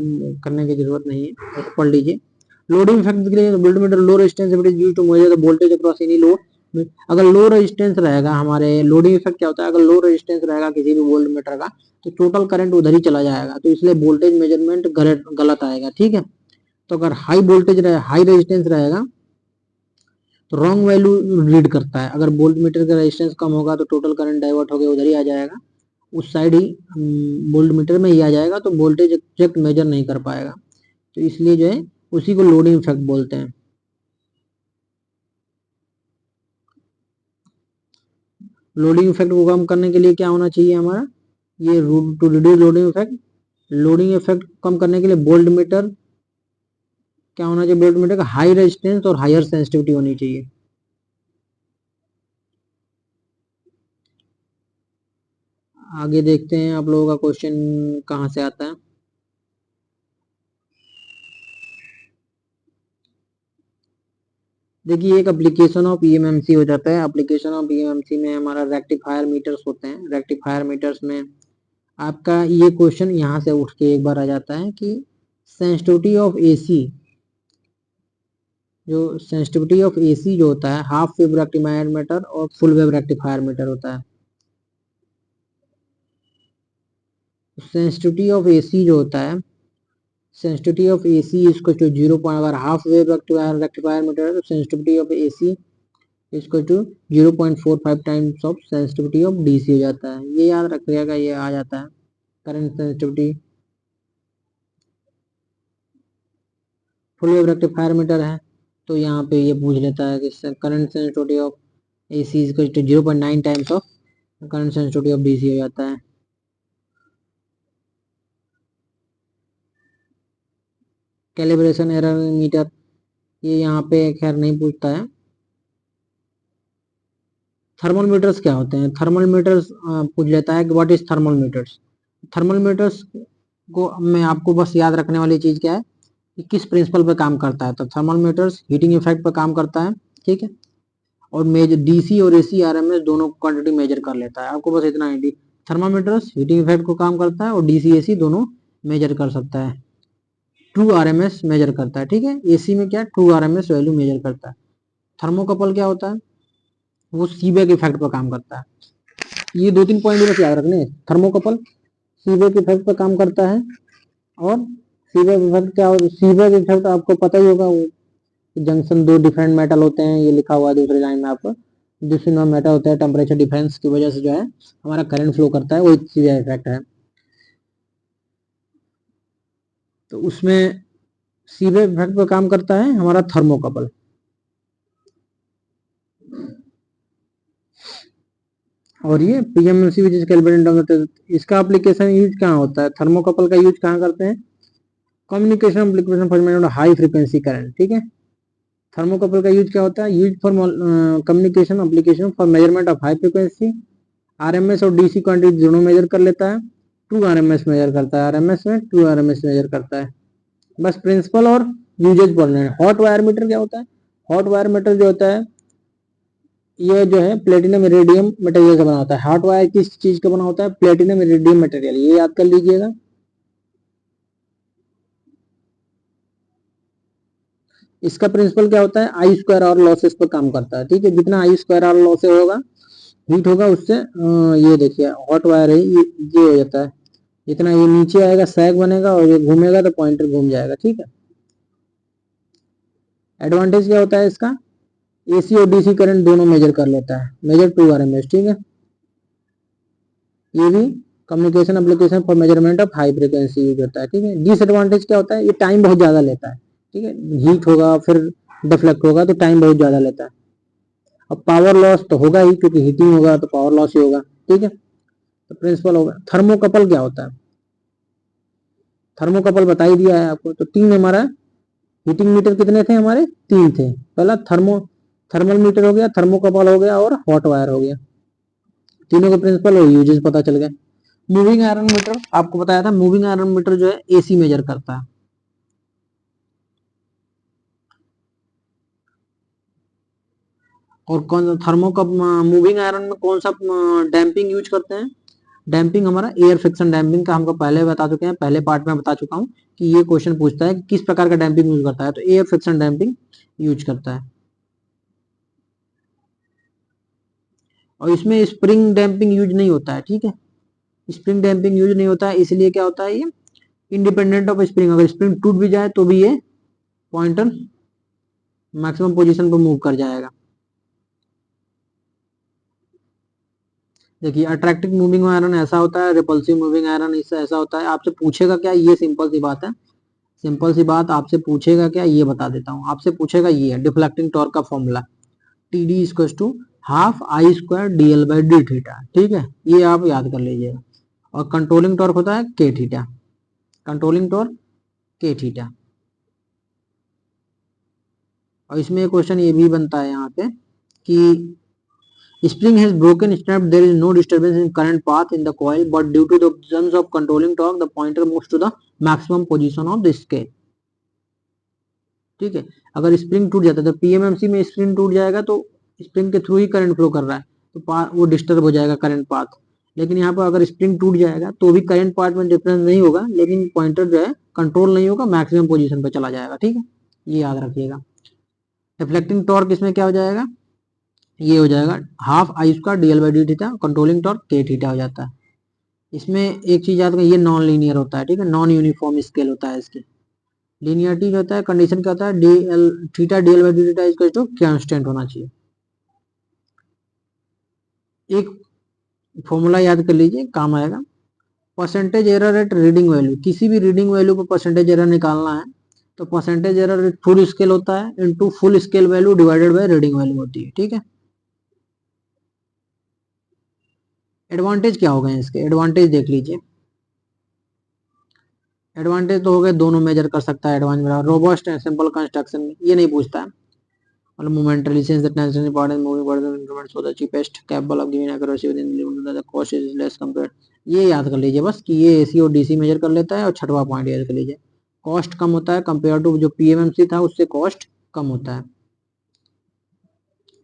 [SPEAKER 1] करने की जरूरत नहीं है, पढ़ लीजिए। लोडिंग इफेक्ट के लिए volt meter low resistance it is used to measure the voltage across any load. अगर लो रेजिस्टेंस रहेगा, हमारे लोडिंग इफेक्ट क्या होता है, अगर लो रेजिस्टेंस रहेगा किसी भी वोल्ट मीटर का तो टोटल करंट उधर ही चला जाएगा, तो इसलिए वोल्टेज मेजरमेंट गलत आएगा, ठीक है। तो अगर हाई वोल्टेज रहे, हाई रेजिस्टेंस रहेगा तो रॉन्ग वैल्यू रीड करता है। अगर वोल्ट मीटर का रेजिस्टेंस कम होगा तो टोटल करंट डाइवर्ट होकर उधर ही आ जाएगा, उस साइड ही वोल्ट मीटर में ही आ जाएगा, तो वोल्टेज एग्जैक्ट मेजर नहीं कर पाएगा। तो इसलिए जो है उसी को लोडिंग इफेक्ट बोलते हैं। लोडिंग इफेक्ट को कम करने के लिए क्या होना चाहिए हमारा, ये to reduce loading effect, loading effect कम करने के लिए वोल्ट मीटर क्या होना चाहिए, वोल्ट मीटर का हाई रेजिस्टेंस और हायर सेंसिटिविटी होनी चाहिए। आगे देखते हैं आप लोगों का क्वेश्चन कहाँ से आता है। देखिए एक एप्लीकेशन ऑफ ईएमएमसी हो जाता है। एप्लीकेशन ऑफ ईएमएमसी में हमारा रेक्टिफायर मीटर्स होते हैं। रेक्टिफायर मीटर्स में आपका ये क्वेश्चन यहाँ से उठ के एक बार आ जाता है कि सेंसिटिविटी ऑफ एसी, जो सेंसिटिविटी ऑफ एसी जो होता है हाफ वेव रेक्टिफायर मीटर और फुल वेव रेक्टिफायर मीटर होता है। सेंसिटिविटी ऑफ एसी जो होता है, सेंसिटिविटी ऑफ एसी इसको टू 0. अगर हाफ वेव रेक्टिफायर मीटर है तो सेंसिटिविटी ऑफ एसी इसको to 0.45 times of sensitivity of DC हो जाता है। ये याद रखिएगा, ये आ जाता है current sensitivity. Full wave rectifier meter है तो यहाँ पे ये पूछ लेता है कि करंट सेंसिटिविटी ऑफ एसी इसको to 0.9 times of current sensitivity of DC हो जाता है। कैलिब्रेशन एरर मीटर ये यहाँ पे खैर नहीं पूछता है। थर्मल मीटर्स क्या होते हैं, थर्मल मीटर्स पूछ लेता है कि what is thermal meters. Thermal meters को मैं आपको बस याद रखने वाली चीज क्या है कि किस प्रिंसिपल पे काम करता है। तो थर्मल मीटर्स हीटिंग इफेक्ट पे काम करता है, ठीक है। और मेजर डीसी और एसी आरएमएस दोनों क्वांटिटी मेजर कर लेता है। आपको बस इतना है, थर्मामीटर्स हीटिंग इफेक्ट को काम करता है और डीसी एसी दोनों मेजर कर सकता है। ट्रू आरएमएस मेजर करता है, ठीक है। एसी में क्या ट्रू आरएमएस वैल्यू मेजर करता है। थर्मोकपल क्या होता है, वो सीबेक इफेक्ट पर काम करता है। ये 2-3 पॉइंट बस याद रखने। थर्मोकपल सीबेक इफेक्ट पर काम करता है और सीबेक इफेक्ट क्या, सीबेक इफेक्ट आपको पता ही होगा, जंक्शन दो डिफरेंट मेटल होते हैं, ये लिखा हुआ है दूसरी लाइन में आपको। दूसरी मेटल होता है, टेम्परेचर डिफरेंस की वजह से जो है हमारा करंट फ्लो करता है, वो एक सीबेक इफेक्ट है। तो उसमें सीबेक इफेक्ट पर काम करता है हमारा थर्मोकपल। और ये पीएमएमसी विच इज कैलिब्रेटेड, इसका एप्लीकेशन यूज कहाँ होता है, थर्मोकपल का यूज कहाँ करते हैं, communication application for measurement of high frequency current, ठीक है। थर्मोकपल का यूज क्या होता है, use for communication application for measurement of high frequency. RMS और डीसी क्वांटिटी दोनों मेजर कर लेता है। टू आरएमएस मेजर करता है, आरएमएस में टू आरएमएस मेजर करता है। बस प्रिंसिपल और यूजेज पढ़ना है। हॉट वायर मीटर क्या होता है, हॉट वायर मीटर जो होता है ये जो है प्लेटिनम इरिडियम मटेरियल से बना होता है। हॉट वायर किस चीज का बना होता है, प्लेटिनम इरिडियम मटेरियल, ये याद कर लीजिएगा। इसका प्रिंसिपल क्या होता है, आई स्क्वायर आर लॉसेस पर काम करता है, ठीक है। जितना आई स्क्वायर आर लॉसेस होगा, हीट होगा, उससे ये देखिए हॉट वायर है ये हो जाता है। जितना ये नीचे आएगा सैग बनेगा और ये घूमेगा तो पॉइंटर घूम जाएगा, ठीक है। एडवांटेज क्या होता है इसका, एसी और डीसी करंट दोनों मेजर कर लेता है, मेजर टू आरएमएस, ठीक है। ये भी communication application for measurement of high frequency use होता है, ठीक है। डिसएडवांटेज क्या होता है, ये टाइम बहुत ज्यादा लेता है, ठीक है। हीट होगा फिर डिफ्लेक्ट होगा तो टाइम बहुत ज्यादा लेता है। अब पावर लॉस तो होगा ही, क्योंकि हीटिंग होगा तो पावर लॉस ही होगा, ठीक है। तो प्रिंसिपल होगा। थर्मोकपल क्या होता है, थर्मोकपल बता ही दिया है आपको। तो तीन हमारा हीटिंग मीटर कितने थे हमारे, तीन थे। पहला थर्मल मीटर हो गया, थर्मोकपल हो गया और हॉट वायर हो गया। तीनों के प्रिंसिपल और यूजेस पता चल गए। मूविंग आयरन मीटर आपको बताया था, मूविंग आयरन मीटर जो है एसी मेजर करता है। और कौन थर्मोकप मूविंग आयरन में कौन सा डैम्पिंग यूज करते हैं, डैम्पिंग हमारा एयर फ्रिक्शन डैम्पिंग का हमको पहले बता चुके हैं, पहले पार्ट में बता चुका हूं कि ये क्वेश्चन पूछता है कि किस प्रकार का डैम्पिंग यूज करता है, तो एयर फ्रिक्शन डैम्पिंग यूज करता है। और इसमें स्प्रिंग डैम्पिंग यूज नहीं होता है, ठीक है। स्प्रिंग डैम्पिंग यूज नहीं होता है, इसलिए क्या होता है, ये इंडिपेंडेंट ऑफ स्प्रिंग, अगर स्प्रिंग टूट भी जाए तो भी ये पॉइंटर मैक्सिमम पोजीशन पर मूव कर जाएगा। देखिए अट्रैक्टिव मूविंग आयरन ऐसा होता है, रिपल्सिव मूविंग आयरन इससे ऐसा होता है। आपसे पूछेगा क्या, ये सिंपल सी बात है, सिंपल सी बात, आपसे पूछेगा क्या ये बता देता हूँ। आपसे पूछेगा ये डिफ्लेक्टिंग टॉर्क का formula T D equals to half I square D L by D theta, ठीक है, ये आप याद कर लीजिएगा। और कंट्रोलिंग टॉर्क होता है के थीटा, कंट्रोलिंग टॉर्क के थीटा। और इसमें क्वेश्चन ये भी बनता है यहाँ पे कि spring has broken snap, there is no disturbance in current path in the coil, but due to the absence of controlling torque the pointer moves to the maximum position of the scale, ठीक है। अगर spring टूट जाता है तो PMMC में spring टूट जाएगा तो स्प्रिंग के थ्रू ही करंट फ्लो कर रहा है तो वो डिस्टर्ब हो जाएगा करंट पाथ। लेकिन यहाँ पर अगर स्प्रिंग टूट जाएगा तो भी करंट पाथ में डिफरेंस नहीं होगा, लेकिन पॉइंटर जो है कंट्रोल नहीं होगा, मैक्सिमम पोजीशन पे चला जाएगा, ठीक है, ये याद रखिएगा। रिफ्लेक्टिंग टॉर्क इसमें क्या हो जाएगा, ये हो जाएगा half I square D L by D theta, controlling torque के थीटा हो जाता है। इसमें एक चीज याद करें, ये नॉन लीनियर होता है, ठीक है, नॉन यूनिफॉर्म स्केल होता है इसके। लीनियरिटी क्या होता है, कंडीशन क्या होता है, D L theta D L by D theta equal to constant होना चाहिए। एक फॉर्मूला याद कर लीजिए, काम आएगा। Percentage error at reading value, किसी भी रीडिंग वैल्यू पर परसेंटेज एरर निकालना है तो परसेंटेज एरर फुल स्केल होता है into full scale value divided by reading value होती है, ठीक है। एडवांटेज क्या हो गए इसके, एडवांटेज देख लीजिए। एडवांटेज तो हो गए, दोनों मेजर कर सकता है, एडवांस रोबस्ट है, सिंपल कंस्ट्रक्शन में ये नहीं पूछता है, मतलब momentarily since the tension important moving part of instrument so the cheapest capable of giving accuracy with in limit the cost is less compared, ये याद कर लीजिए बस कि ये एसी और डीसी मेजर कर लेता है। और छठवां पॉइंट याद कर लीजिए, कॉस्ट कम होता है कंपेयर टू जो पीएमएमसी था उससे कॉस्ट कम होता है,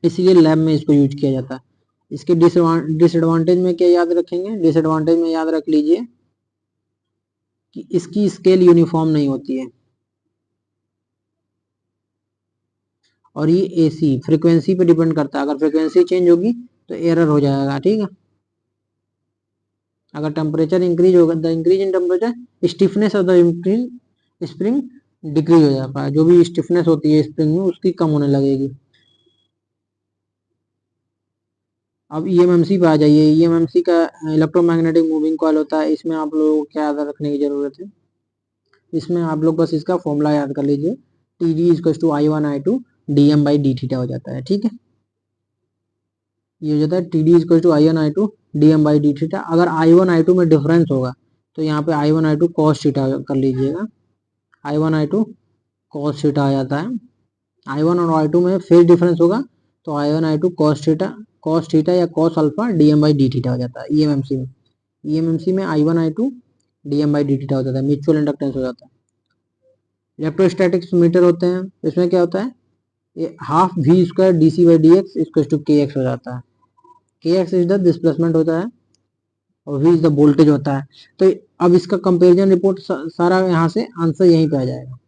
[SPEAKER 1] इसीलिए लैब में इसको यूज किया जाता है। इसके डिसएडवांटेज में क्या याद रखेंगे, डिसएडवांटेज में याद रख लीजिए कि इसकी स्केल यूनिफॉर्म नहीं होती है और ये एसी फ्रीक्वेंसी पे डिपेंड करता है, अगर फ्रीक्वेंसी चेंज होगी तो एरर हो जाएगा, ठीक है। अगर टेम्परेचर इंक्रीज होगा, the increase in temperature stiffness of the spring decrease हो जाता है, जो भी स्टिफनेस होती है स्प्रिंग में उसकी कम होने लगेगी। अब ईएमएमसी पे आ जाइए, ईएमएमसी का इलेक्ट्रोमैग्नेटिक मूविंग कॉइल होता है, इसमें आप लोगों को क्या याद रखने की जरूरत है, इसमें आप लोग बस इसका फॉर्मूला याद कर लीजिए, T d is to I one I two d M by D theta हो जाता है, ठीक है, ये हो जाता है T d is to I one I two d M by D theta. अगर आई वन आई टू में डिफरेंस होगा तो यहाँ पे I one I two cos theta कर लीजिएगा, I one I two cos theta आ जाता है। आई वन और आई टू में फेज डिफरेंस होगा तो I one I two cos theta या cos alpha D M by D theta हो जाता है ईएमएमसी में। ईएमएमसी में I one I two d M by D theta हो जाता है, म्यूचुअल इंडक्टेंस हो जाता है। इलेक्ट्रोस्टैटिक्स मीटर होते हैं, इसमें क्या होता है, ये half V square D C by D X equal to K X हो जाता है। के एक्स इज द डिस्प्लेसमेंट होता है और वी इज द वोल्टेज होता है। तो अब इसका कंपेरिजन रिपोर्ट सारा यहाँ से आंसर यहीं पे आ जाएगा,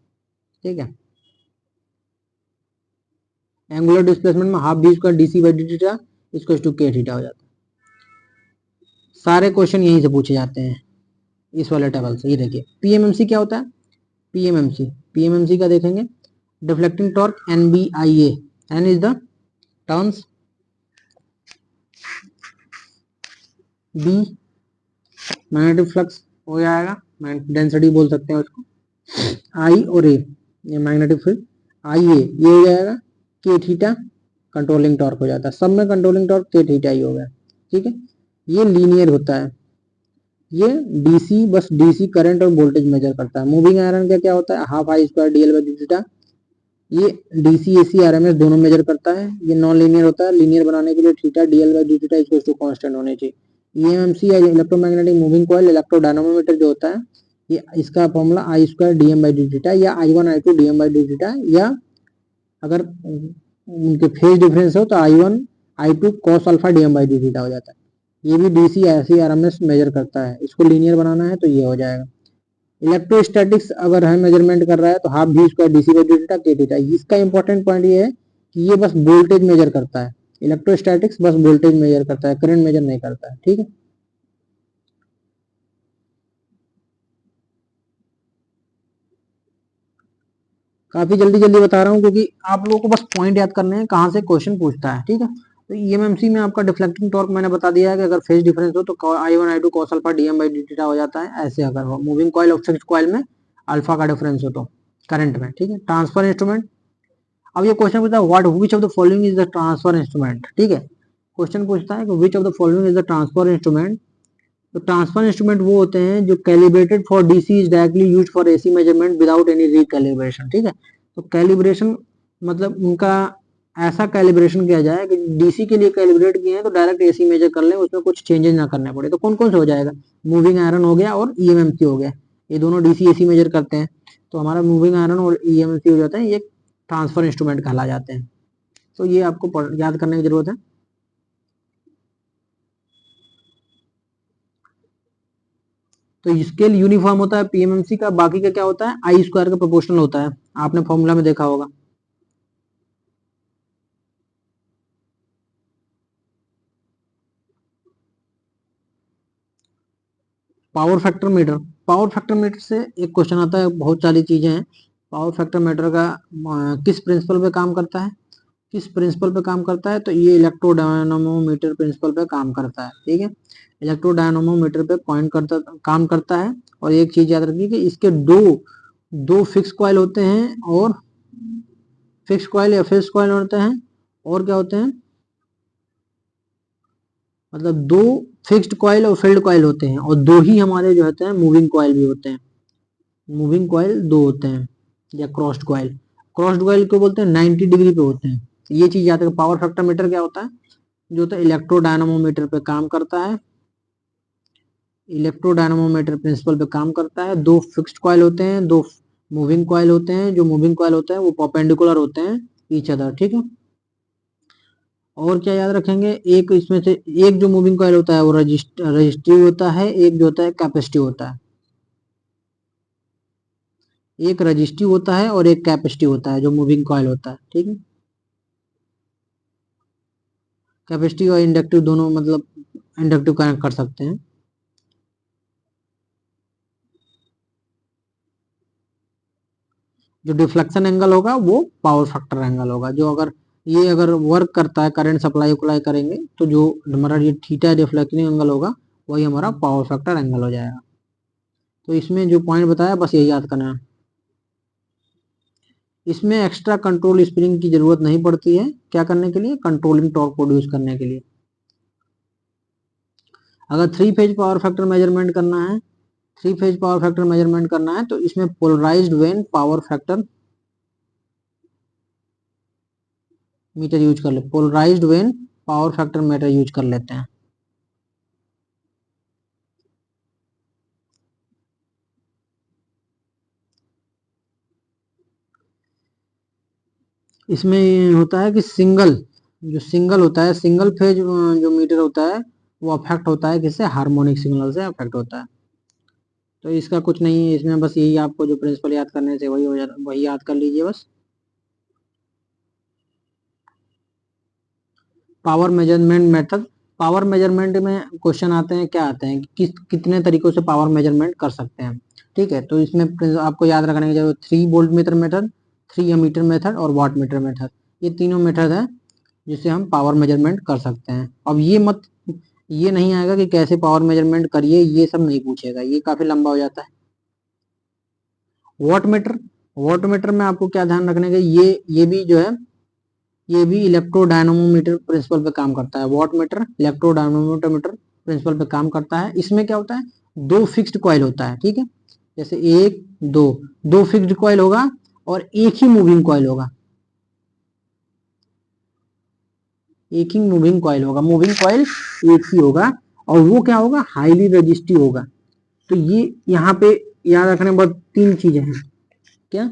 [SPEAKER 1] ठीक है। एंगुलर डिस्प्लेसमेंट में half V square D C by D theta equal to K theta हो जाता है। सारे क्वेश्चन यहीं से पूछे जाते हैं इस वाले टेबल से। ये देखिए पीएमएमसी क्या होता है, पीएमएमसी का देखेंगे, deflecting torque N B I A, N is the turns, B magnetic flux हो जाएगा, डेंसिटी बोल सकते हैं उसको, आई और ए ये मैग्नेटिक फील्ड, आई ए ये हो जाएगा के थीटा, कंट्रोलिंग टॉर्क हो जाता है, सब में कंट्रोलिंग टॉर्क के थीटा ही हो गया, ठीक है। ये लीनियर होता है, ये डीसी बस डीसी करंट और वोल्टेज मेजर करता है। मूविंग आयरन का क्या होता है, half I square D L by D theta, ये डीसी एसी आरएमएस दोनों मेजर करता है। ये नॉन लीनियर होता है, लीनियर बनाने के लिए theta D L by D theta equal to constant होने चाहिए। ईएमएमसी या इलेक्ट्रोमैग्नेटिक मूविंग कॉइल इलेक्ट्रोडायनामोमीटर जो होता है, ये इसका formula I square d M by D theta या I one I two d M by D theta, या अगर उनके फेज डिफरेंस हो तो I one I two cos alpha D M by D theta हो जाता है। ये भी डीसी एसी आरएमएस मेजर करता है, इसको लीनियर बनाना है तो ये हो जाएगा। इलेक्ट्रोस्टैटिक्स अगर है मेजरमेंट कर रहा है तो half V square DC by D theta K theta. इसका इंपॉर्टेंट पॉइंट ये है कि ये बस वोल्टेज मेजर करता है, इलेक्ट्रोस्टैटिक्स बस वोल्टेज मेजर करता है, करंट मेजर नहीं करता है, ठीक है। काफी जल्दी जल्दी बता रहा हूँ क्योंकि आप लोगों को बस पॉइंट याद करने हैं कहाँ से क्वेश्चन पूछता है, ठीक है। तो ईएमएमसी में आपका डिफ्लेक्टिंग टॉर्क मैंने बता दिया है कि अगर फेज डिफरेंस हो तो I one I two cos alpha D M by D theta हो जाता है, ऐसे अगर हो। मूविंग कॉइल ऑप्शन कॉइल में अल्फा का डिफरेंस हो तो करंट में, ठीक है। ट्रांसफर इंस्ट्रूमेंट, अब ये क्वेश्चन पूछता है what which of the following is the transfer instrument, ठीक है। क्वेश्चन पूछता है कि which of the following is the transfer instrument. तो ट्रांसफर इंस्ट्रूमेंट वो होते हैं जो calibrated for DC is directly used for AC measurement without any recalibration, ठीक है। तो कैलिब्रेशन मतलब उनका ऐसा कैलिब्रेशन किया जाए कि डीसी के लिए कैलिब्रेट किए हैं तो डायरेक्ट एसी मेजर कर लें, उसमें कुछ चेंजेस ना करने पड़े। तो कौन कौन से हो जाएगा, मूविंग आयरन हो गया और ईएमएमसी हो गया, ये दोनों डीसी एसी मेजर करते हैं। तो हमारा मूविंग आयरन और ईएमएमसी हो जाता है, ये ट्रांसफर इंस्ट्रूमेंट कहला जाते हैं। तो ये आपको याद करने की जरूरत है। तो स्केल यूनिफॉर्म होता है पीएमएमसी का, बाकी का क्या होता है, आई स्क्वायर का प्रोपोर्शनल होता है, आपने फॉर्मूला में देखा होगा। Power factor metre, power factor metre से एक क्वेश्चन आता है, बहुत सारी चीजें हैं। पावर फैक्टर मीटर का किस प्रिंसिपल पे काम करता है, किस प्रिंसिपल पे काम करता है, तो ये इलेक्ट्रोडायनामोमीटर प्रिंसिपल पे काम करता है, ठीक है। इलेक्ट्रोडायनामोमीटर पे पॉइंट करता काम करता है। और एक चीज याद रखिए कि इसके दो दो फिक्स कॉइल होते हैं, और फिक्स कॉइल या फिक्स कॉइल होते हैं, और क्या होते हैं, मतलब दो फिक्स्ड कॉइल और फील्ड कॉइल होते हैं, और दो ही हमारे जो होते हैं मूविंग कॉइल भी होते हैं। मूविंग कॉइल दो होते हैं, या क्रॉस्ड कॉइल, क्रॉस्ड कॉइल को बोलते हैं 90 डिग्री पे होते हैं। ये चीज याद रखें। पावर फैक्टर मीटर क्या होता है, जो होता है इलेक्ट्रोडायनामोमीटर पे काम करता है, इलेक्ट्रोडायनामोमीटर प्रिंसिपल पे काम करता है। दो फिक्स्ड कॉइल होते हैं, दो मूविंग कॉइल होते हैं, जो मूविंग कॉइल होते हैं वो परपेंडिकुलर होते हैं ईच अदर, ठीक है। और क्या याद रखेंगे, एक इसमें से एक जो मूविंग कॉइल होता है वो रजिस्टिव होता है, एक जो होता है कैपेसिटिव होता है। एक रजिस्टिव होता है और एक कैपेसिटिव होता है जो मूविंग कॉइल होता है, ठीक है। कैपेसिटिव और इंडक्टिव दोनों, मतलब इंडक्टिव कनेक्ट कर सकते हैं। जो डिफ्लेक्शन एंगल होगा वो पावर फैक्टर एंगल होगा। जो अगर ये अगर वर्क करता है, करंट सप्लाई अप्लाई करेंगे, तो जो हमारा ये थीटा डिफ्लेक्टिंग एंगल होगा वही हमारा पावर फैक्टर एंगल हो जाएगा। तो इसमें जो पॉइंट बताया बस यही याद करना है। इसमें एक्स्ट्रा कंट्रोल स्प्रिंग की जरूरत नहीं पड़ती है, क्या करने के लिए, कंट्रोलिंग टॉर्क प्रोड्यूस करने के लिए। अगर three phase power factor measurement करना है, three phase power factor measurement करना है, तो इसमें polarised vane power factor meter use कर ले, polarised vane power factor meter use कर लेते हैं। इसमें होता है कि सिंगल होता है, सिंगल फेज जो मीटर होता है वो अफेक्ट होता है किससे, हार्मोनिक सिग्नल से अफेक्ट होता है। तो इसका कुछ नहीं है, इसमें बस यही आपको जो प्रिंसिपल याद करने से वही हो जाता, वही याद कर लीजिए बस। Power measurement method, power measurement में क्वेश्चन आते हैं, क्या आते हैं, कितने तरीकों से पावर मेजरमेंट कर सकते हैं, ठीक है। तो इसमें आपको याद रखने की जरूरत, 3 voltmeter method, 3 ammeter method और वाट मीटर मेथड, ये तीनों मेथड है जिससे हम पावर मेजरमेंट कर सकते हैं। अब ये नहीं आएगा कि कैसे पावर मेजरमेंट करिए, ये सब नहीं पूछेगा, ये काफी लंबा हो जाता है। वाट मीटर, वाट मीटर में आपको क्या ध्यान रखने का, ये भी जो है ये भी इलेक्ट्रोडायनोमोमीटर प्रिंसिपल पे काम करता है। वाट मीटर इलेक्ट्रोडायनोमोमीटर प्रिंसिपल पे काम करता है। इसमें क्या होता है, दो फिक्स्ड कॉइल होता है, ठीक है। जैसे एक दो दो फिक्स्ड कॉइल होगा और एक ही मूविंग कॉइल होगा, एक ही मूविंग कॉइल होगा, मूविंग कॉइल एक ही होगा, और वो क्या होगा, हाईली रजिस्टिव होगा। तो ये यहाँ पे याद रखने बस तीन चीजें हैं, क्या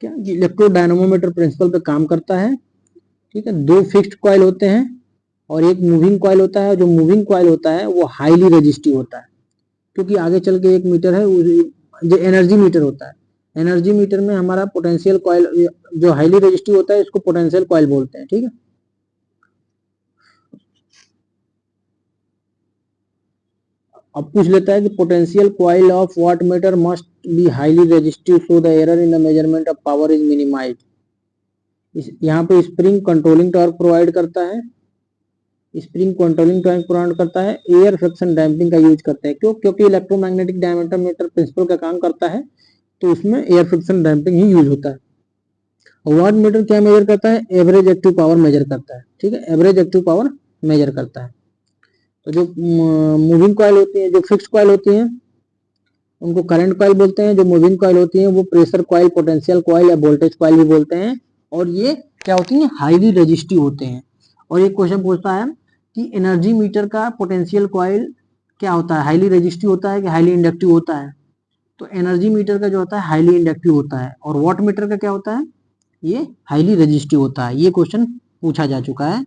[SPEAKER 1] क्या, इलेक्ट्रोडायनोमोमीटर प्रिंसिपल पे काम करता है, ठीक है। दो फिक्स्ड कॉइल होते हैं और एक मूविंग कॉइल होता है। जो मूविंग कॉइल होता है वो हाईली रजिस्टिव होता है, क्योंकि आगे चल के एक मीटर है जो एनर्जी मीटर होता है। एनर्जी मीटर में हमारा पोटेंशियल कॉइल जो हाईली रजिस्टिव होता है इसको पोटेंशियल कॉइल बोलते हैं, ठीक है। अब पूछ लेता है कि potential coil of wattmeter must be highly resistive so the error in the measurement of power is minimised. यहाँ पे स्प्रिंग कंट्रोलिंग टॉर्क प्रोवाइड करता है, स्प्रिंग कंट्रोलिंग टॉर्क प्रोवाइड करता है, एयर फ्रिक्शन डैम्पिंग का यूज करते हैं। क्यों, क्योंकि इलेक्ट्रोमैग्नेटिक डायमीटर मीटर प्रिंसिपल का काम करता है तो उसमें एयर फ्रिक्शन डैम्पिंग ही यूज होता है। वाट मीटर क्या मेजर करता है? एवरेज एक्टिव पावर मेजर करता है, ठीक है, एवरेज एक्टिव पावर मेजर करता है। तो जो मूविंग कॉइल होती है, जो फिक्स्ड कॉइल होती है उनको करंट कॉइल बोलते हैं, जो मूविंग कॉइल होती है वो प्रेशर कॉइल, पोटेंशियल कॉइल या वोल्टेज कॉइल भी बोलते हैं। और ये क्या होती है? हाईली रेजिस्टिव होते हैं। और एक क्वेश्चन पूछता है कि एनर्जी मीटर का पोटेंशियल कॉइल क्या होता है? हाईली रेजिस्टिव होता है कि हाईली इंडक्टिव होता है? तो एनर्जी मीटर का जो होता है हाईली इंडक्टिव होता है, और वॉट मीटर का क्या होता है? ये हाईली रेजिस्टिव होता है। ये क्वेश्चन पूछा जा चुका है।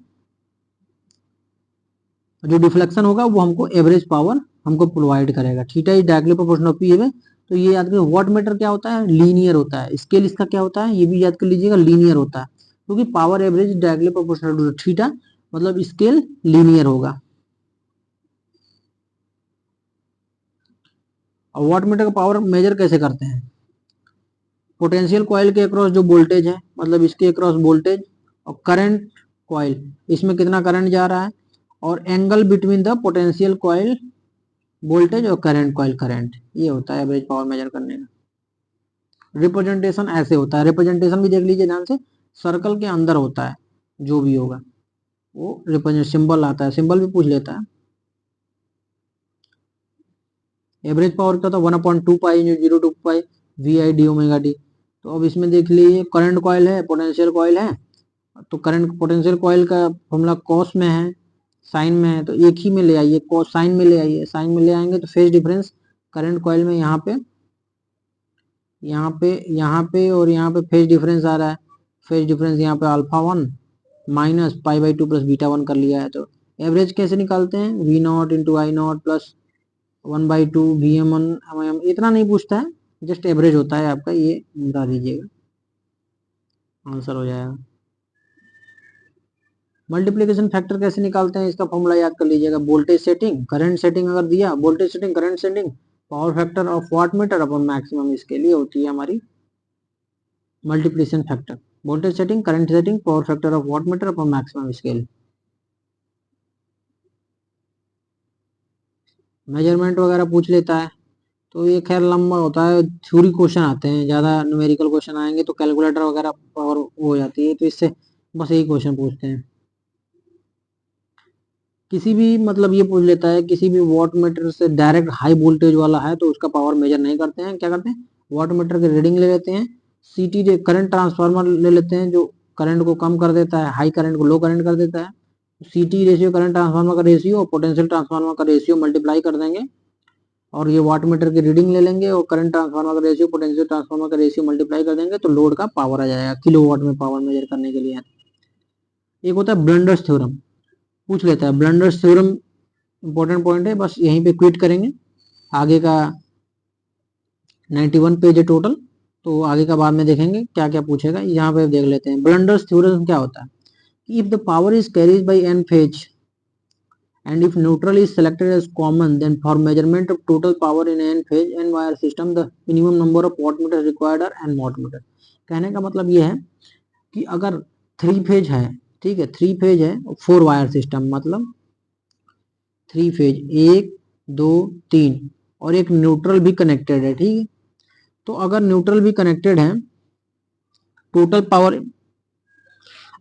[SPEAKER 1] जो डिफ्लेक्शन होगा वो हमको एवरेज पावर हमको प्रोवाइड करेगा। Theta is directly proportional to P है। तो ये याद करें, वॉट मीटर क्या होता है? लीनियर होता है। स्केल इसका क्या होता है? ये भी याद कर लीजिएगा, लीनियर होता है, क्योंकि power average directly proportional to theta, मतलब स्केल लीनियर होगा। और वॉट मीटर का पावर मेजर कैसे करते हैं? पोटेंशियल कॉइल के अक्रॉस जो वोल्टेज है, मतलब इसके अक्रॉस वोल्टेज, और करंट कॉइल, इसमें कितना करंट जा रहा है, और angle between the potential coil voltage और करंट कॉइल करंट, ये होता है एवरेज पावर मेजर करने का। रिप्रेजेंटेशन ऐसे होता है, रिप्रेजेंटेशन भी देख लीजिए ध्यान से, सर्कल के अंदर होता है, जो भी होगा वो रिप्रेजेंट सिंबल आता है, सिंबल भी पूछ लेता है। एवरेज पावर क्या था? 1/2 पाई जो 0 to V I D omega D. तो अब इसमें देख लीजिए, करंट कॉइल है, पोटेंशियल कॉइल है, तो करंट पोटेंशियल कॉइल का फॉर्मूला कॉस में है, साइन में है, तो एक ही में ले आइए, कॉस साइन में ले आइए, साइन में ले आएंगे तो फेज डिफरेंस करंट कॉइल में यहाँ पे और यहाँ पे फेज डिफरेंस आ रहा है। फेज डिफरेंस यहाँ पे α1 माइनस π/2 प्लस β1 कर लिया है। तो एवरेज कैसे निकालते हैं? V0 into I0 plus 1/2 Vm1 mm, इतना नहीं पूछता है, जस्ट एवरेज होता है आपका, ये बता दीजिएगा, आंसर हो जाएगा। मल्टीप्लिकेशन फैक्टर कैसे निकालते हैं? इसका फॉर्मूला याद कर लीजिएगा, वोल्टेज सेटिंग करंट सेटिंग अगर दिया, voltage setting current setting power factor of wattmeter upon maximum, इसके लिए होती है हमारी multiplication factor, voltage setting current setting power factor of wattmeter upon maximum scale. Measurement वगैरह पूछ लेता है, तो ये खैर लंबा होता है, थ्योरी क्वेश्चन आते हैं, ज़्यादा न्यूमेरिकल क्वेश्चन आएंगे तो कैलकुलेटर वगैरह पावर हो जाती है, तो इससे बस यही क्वेश्चन पूछते हैं। किसी भी मतलब ये पूछ लेता है, किसी भी वाट मीटर से डायरेक्ट हाई वोल्टेज वाला है तो उसका पावर मेजर नहीं करते हैं, क्या करते हैं? वाट मीटर की रीडिंग ले लेते हैं, सीटी करंट ट्रांसफार्मर ले लेते हैं जो करंट को कम कर देता है, हाई करंट को लो करंट कर देता है, सीटी रेशियो करंट ट्रांसफार्मर का रेशियो और पोटेंशियल ट्रांसफार्मर का रेशियो मल्टीप्लाई कर देंगे, और ये वाट मीटर की रीडिंग ले लेंगे और करंट ट्रांसफार्मर का रेशियो पोटेंशियल ट्रांसफार्मर का रेशियो मल्टीप्लाई कर देंगे, तो लोड का पावर आ जाएगा किलोवाट में पावर मेजर करने के लिए। एक होता है ब्लंडर्स थ्योरम, पूछ लेता है, ब्लंडर्स थ्योरम इंपॉर्टेंट पॉइंट है, बस यहीं पे क्विट करेंगे, आगे का 91 पेज है टोटल, तो आगे का बाद में देखेंगे क्या क्या पूछेगा, यहाँ पे देख लेते हैं। ब्लंडर्स थ्योरम क्या होता है? If the power is carries by n phase and if neutral is selected as common, then for measurement of total power in n phase n wire system the minimum number of wattmeters required are n wattmeter। कहने का मतलब ये है कि अगर 3 phase है, ठीक है, 3 फेज है 4 वायर सिस्टम, मतलब 3 फेज 1 2 3 और एक न्यूट्रल भी कनेक्टेड है, ठीक है, तो अगर न्यूट्रल भी कनेक्टेड है, टोटल पावर,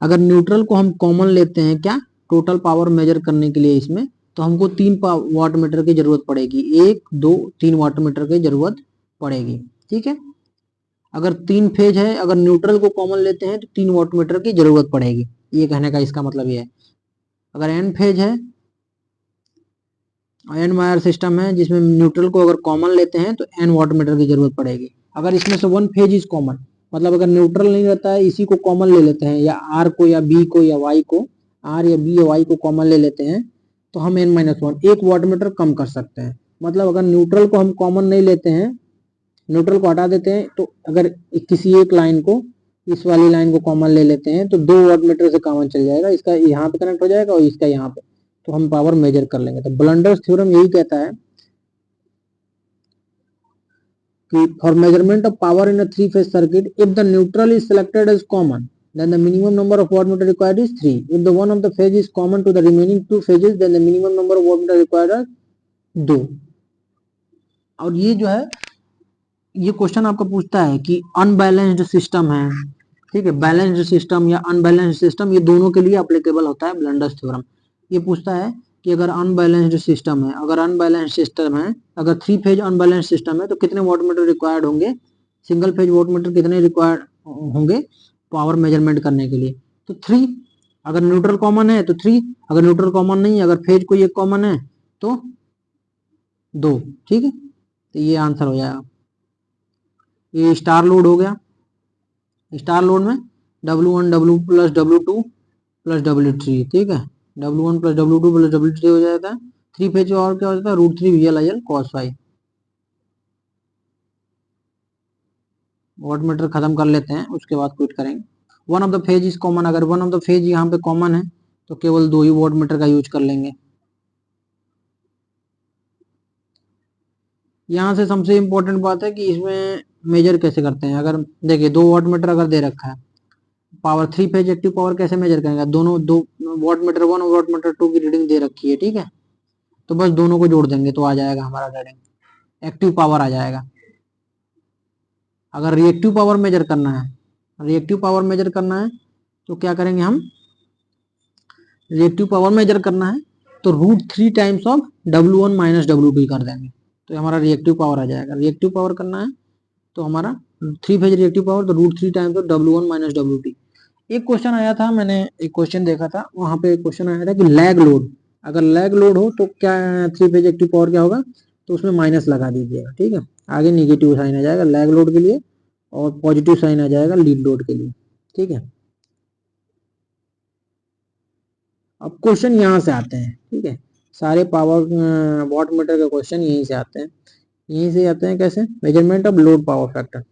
[SPEAKER 1] अगर न्यूट्रल को हम कॉमन लेते हैं क्या, टोटल पावर मेजर करने के लिए इसमें, तो हमको 3 वाट मीटर की जरूरत पड़ेगी, 1 2 3 वाट मीटर की जरूरत पड़ेगी, ठीक है। अगर 3 फेज है, अगर न्यूट्रल को कॉमन लेते हैं तो 3 वाट मीटर की जरूरत पड़ेगी, ये कहने का इसका मतलब ये है। अगर एन फेज है, एन वायर सिस्टम है जिसमें न्यूट्रल को अगर कॉमन लेते हैं तो एन वाट मीटर की जरूरत पड़ेगी। अगर इसमें से 1 फेज इज कॉमन, मतलब अगर न्यूट्रल नहीं रहता है, इसी को कॉमन ले लेते हैं, या आर को या बी को या वाई को, आर या बी या वाई को कॉमन ले लेते हैं, तो हम n-1 1 वाट मीटर कम कर सकते हैं। मतलब अगर न्यूट्रल को हम कॉमन नहीं लेते हैं, न्यूट्रल को हटा देते हैं, तो अगर किसी एक लाइन को, इस वाली लाइन को कॉमन ले लेते हैं तो 2 वाट मीटर से कॉमन चल जाएगा, इसका यहाँ पे कनेक्ट हो जाएगा और इसका यहाँ पे, तो हम पावर मेजर कर लेंगे। तो ब्लंडर्स थ्योरम यही कहता है कि for measurement of power in a 3 phase circuit, if the neutral is selected as common, then the minimum number of wattmeter required is 3. If the one of the phase is common to the remaining 2 phases, then the minimum number of wattmeter required are 2। और ये जो है ये question आपका पूछता है कि unbalanced system है, ठीक है, बैलेंस्ड सिस्टम या अनबैलेंस्ड सिस्टम, ये दोनों के लिए अप्लीकेबल होता है ब्लंडर्स थ्योरम। ये पूछता है कि अगर अनबैलेंस्ड सिस्टम है, अगर 3 फेज अनबैलेंस्ड सिस्टम है तो कितने वाटमीटर रिक्वायर्ड होंगे, सिंगल फेज वाटमीटर कितने रिक्वायर्ड होंगे पावर मेजरमेंट करने के लिए। तो 3, अगर न्यूट्रल कॉमन है तो 3, अगर न्यूट्रल कॉमन नहीं है, अगर फेज कोई एक कॉमन है तो 2, ठीक है। तो ये आंसर हो जाएगा। ये स्टार लोड हो गया। स्टार लोड में W1 W plus W2 plus W3, ठीक है, W1 plus W2 plus W3 हो जाता है। 3 फेज और क्या हो जाता है, √3 VLIL cos phi। वॉटमीटर खत्म कर लेते हैं, उसके बाद क्विट करेंगे। One of the phase is common, अगर वन ऑफ द फेज यहाँ पे कॉमन है तो केवल 2 ही वॉटमीटर का यूज कर लेंगे। यहाँ से सबसे इंपॉर्टेंट बात है कि इसमें मेजर कैसे करते हैं। अगर देखिए 2 वॉटमीटर अगर दे रखा है, पावर 3 फेज एक्टिव पावर कैसे मेजर करेंगे, दोनों 2 वॉटमीटर 1 और वॉटमीटर 2 की रीडिंग दे रखी है, ठीक है, तो बस दोनों को जोड़ देंगे तो आ जाएगा हमारा रीडिंग, एक्टिव पावर आ जाएगा। अगर रिएक्टिव पावर मेजर करना है, तो क्या करेंगे हम, रिएक्टिव पावर मेजर करना है तो √3 times of W1 minus W2 कर देंगे तो हमारा रिएक्टिव पावर आ जाएगा। रिएक्टिव पावर करना है तो हमारा 3 फेज रिएक्टिव पावर तो √3 times of W1 minus W2। एक क्वेश्चन आया था, मैंने एक क्वेश्चन देखा था, वहां पे क्वेश्चन आया था कि लैग लोड, अगर लैग लोड हो तो क्या 3 फेज एक्टिव पावर क्या होगा, तो उसमें माइनस लगा दीजिएगा, ठीक है, आगे निगेटिव साइन आ जाएगा लैग लोड के लिए और पॉजिटिव साइन आ जाएगा लीड लोड के लिए, ठीक है। अब क्वेश्चन यहाँ से आते हैं, ठीक है, सारे पावर वॉट मीटर के क्वेश्चन यहीं से आते हैं। कैसे, measurement of load power factor,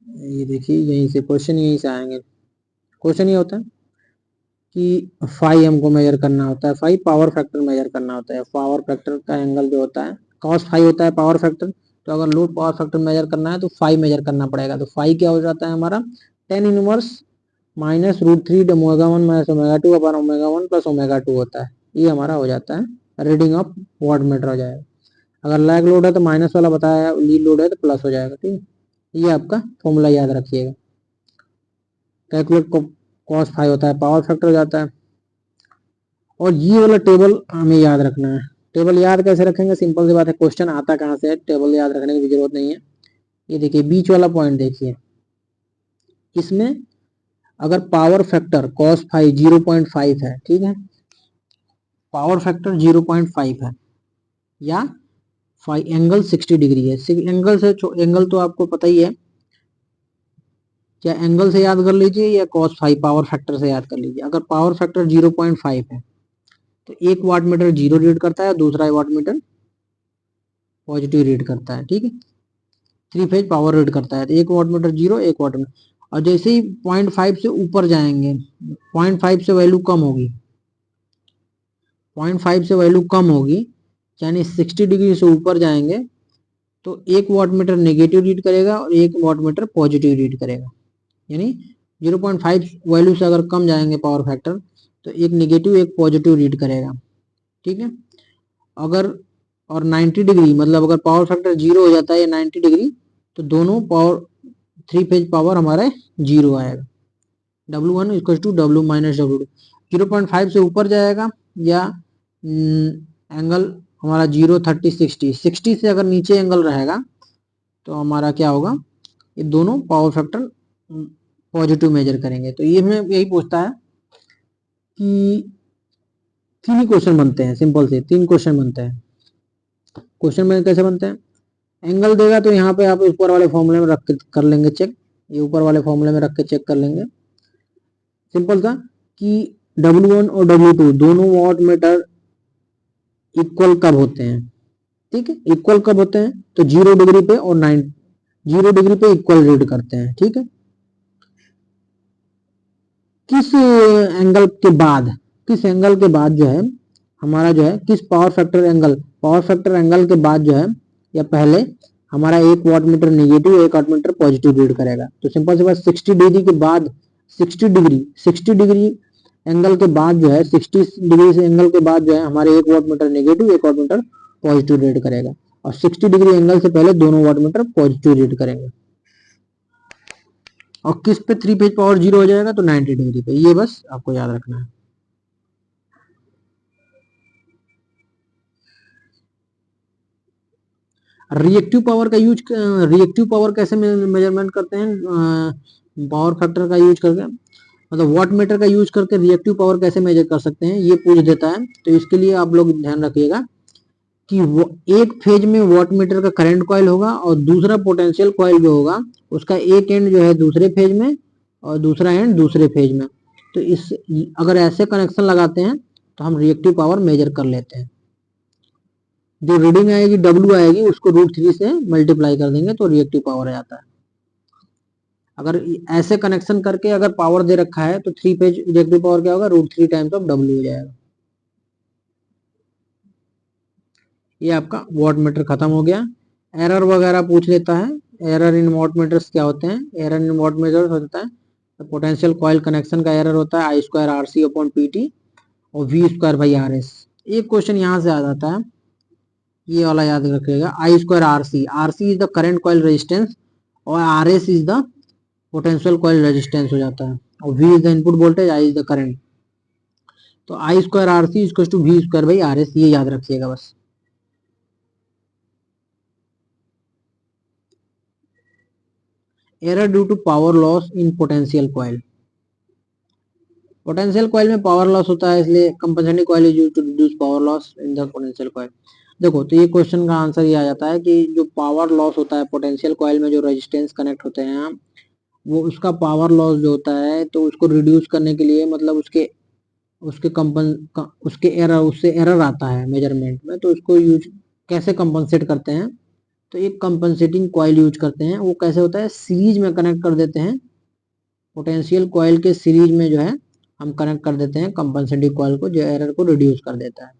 [SPEAKER 1] ये देखिए यहीं से क्वेश्चन यहीं से आएंगे। क्वेश्चन ये होता है कि फाई हमको मेजर करना होता है, फाई पावर फैक्टर मेजर करना होता है। पावर फैक्टर का एंगल जो होता है cos फाई होता है पावर फैक्टर, तो अगर लोड पावर फैक्टर मेजर करना है तो फाई मेजर करना पड़ेगा। तो फाई क्या हो जाता है हमारा, tan इनवर्स माइनस √3 ω1 माइनस ω2 अपन ω1 प्लस ω2 होता है। ये हमारा हो जाता है रीडिंग ऑफ वाट मीटर हो जाएगा। अगर लैग लोड है तो माइनस वाला बताया, लीड लोड है तो प्लस हो जाएगा, ठीक है। ये आपका फॉर्मूला याद रखिएगा। कैलकुलेट cos फाई होता है पावर फैक्टर हो जाता है। और ये वाला टेबल हमें याद रखना है। टेबल याद कैसे रखेंगे, सिंपल सी बात है, क्वेश्चन आता कहाँ से है, टेबल याद रखने की जरूरत नहीं है। ये देखिए बीच वाला पॉइंट देखिए, इसमें अगर पावर फैक्टर cos फाई 0.5 है, ठीक है, पावर फैक्टर 0.5 है या फाई एंगल 60 डिग्री है। एंगल तो आपको पता ही है, या एंगल से याद कर लीजिए या cos फाई पावर फैक्टर से याद कर लीजिए। अगर पावर फैक्टर 0.5 है तो एक वाट मीटर 0 रीड करता है, दूसरा वाट मीटर पॉजिटिव रीड करता है, ठीक है, 3 फेज पावर रीड करता है। तो एक वाट मीटर 0, एक वाट मीटर, और जैसे ही 0.5 से ऊपर जाएंगे, 0.5 से वैल्यू कम होगी, 0.5 से वैल्यू कम होगी यानी 60 डिग्री से ऊपर जाएंगे तो एक वाट मीटर नेगेटिव रीड करेगा और एक वाट मीटर पॉजिटिव रीड करेगा। यानी 0.5 वैल्यू से अगर कम जाएंगे पावर फैक्टर तो एक नेगेटिव एक पॉजिटिव रीड करेगा, ठीक है। अगर और 90 डिग्री मतलब अगर पावर फैक्टर 0 हो जाता है या 90 डिग्री तो दोनों पावर 3 फेज पावर हमारे 0 आएगा। W1 equal to W minus W2। 0.5 से ऊपर जाएगा या एंगल हमारा 0, 30, 60 से अगर नीचे एंगल रहेगा तो हमारा क्या होगा, ये दोनों पावर फैक्टर पॉजिटिव मेजर करेंगे। तो ये में यही पूछता है कि 3 ही क्वेश्चन बनते हैं, सिंपल से 3 क्वेश्चन बनते हैं। क्वेश्चन में कैसे बनते हैं, एंगल देगा तो यहाँ पे आप ऊपर वाले फॉर्मूले में रख के कर लेंगे चेक, ये ऊपर वाले फॉर्मूले में रख के चेक कर लेंगे। सिंपल था कि W1 और W2 दोनों वाट मीटर इक्वल कब होते हैं, ठीक है, इक्वल कब होते हैं तो 0 डिग्री पे और 0 डिग्री पे इक्वल रीड करते हैं, ठीक है। किस एंगल के बाद जो है हमारा जो है किस पावर फैक्टर एंगल के बाद जो है या पहले हमारा एक वाट मीटर नेगेटिव एक वाट मीटर पॉजिटिव रीड करेगा। तो सिंपल सी बात 60 डिग्री के बाद 60 डिग्री एंगल के बाद जो है 60 डिग्री से एंगल के बाद जो है हमारे एक वाट मीटर नेगेटिव एक वाट मीटर पॉजिटिव रीड करेगा। और 60 डिग्री एंगल से पहले दोनों वाटमीटर पॉजिटिव रीड करेंगे। और किस पे 3 फेज पावर 0 हो जाएगा? तो 90 डिग्री पे। ये बस आपको याद रखना है। रिएक्टिव पावर कैसे मेजरमेंट करते हैं? पावर फैक्टर का यूज करके, मतलब वाट मीटर का यूज करके रिएक्टिव पावर कैसे मेजर कर सकते हैं, ये पूछ देता है। तो इसके लिए आप लोग ध्यान रखिएगा कि वो एक फेज में वाट मीटर का करंट कॉइल होगा और दूसरा पोटेंशियल कॉइल जो होगा उसका एक एंड जो है दूसरे फेज में और दूसरा एंड दूसरे फेज में। तो इस अगर ऐसे कनेक्शन लगाते हैं तो हम रिएक्टिव पावर मेजर कर लेते हैं। जो रीडिंग आएगी W आएगी उसको √3 से मल्टीप्लाई कर देंगे तो रिएक्टिव पावर आ जाता है। अगर ऐसे कनेक्शन करके अगर पावर दे रखा है तो 3 फेज रिएक्टिव पावर क्या होगा? √3 टाइम्स ऑफ W हो जाएगा। ये आपका वाट मीटर खत्म हो गया। एरर वगैरह पूछ लेता है। एरर इन वाट मीटर्स क्या होते हैं? एरर इन वाट मीटर्स होता है तो पोटेंशियल कॉइल कनेक्शन का एरर होता है I²RC/PT और V²/RS। एक क्वेश्चन यहाँ से आ जाता है, ये वाला याद रखिएगा। I²RC, RC is the current coil resistance और RS is the potential coil resistance हो जाता है और V is the input voltage, I is the current. तो I²RC = V²/RS, ये याद रखिएगा बस। Error due to power loss in potential coil. Potential coil में पावर लॉस होता है इसलिए compensating coil is used to reduce power loss in the potential coil. देखो तो ये क्वेश्चन का आंसर ये आ जाता है कि जो पावर लॉस होता है पोटेंशियल कॉइल में, जो रेजिस्टेंस कनेक्ट होते हैं वो उसका पावर लॉस जो होता है तो उसको रिड्यूस करने के लिए, मतलब उससे एरर आता है मेजरमेंट में, तो उसको यूज कैसे कंपनसेट करते हैं? तो एक कंपनसेटिंग कॉइल यूज करते हैं। वो कैसे होता है? सीरीज में कनेक्ट कर देते हैं। पोटेंशियल कॉइल के सीरीज में जो है हम कनेक्ट कर देते हैं कंपनसेटिंग कॉइल को, जो एरर को रिड्यूस कर देता है।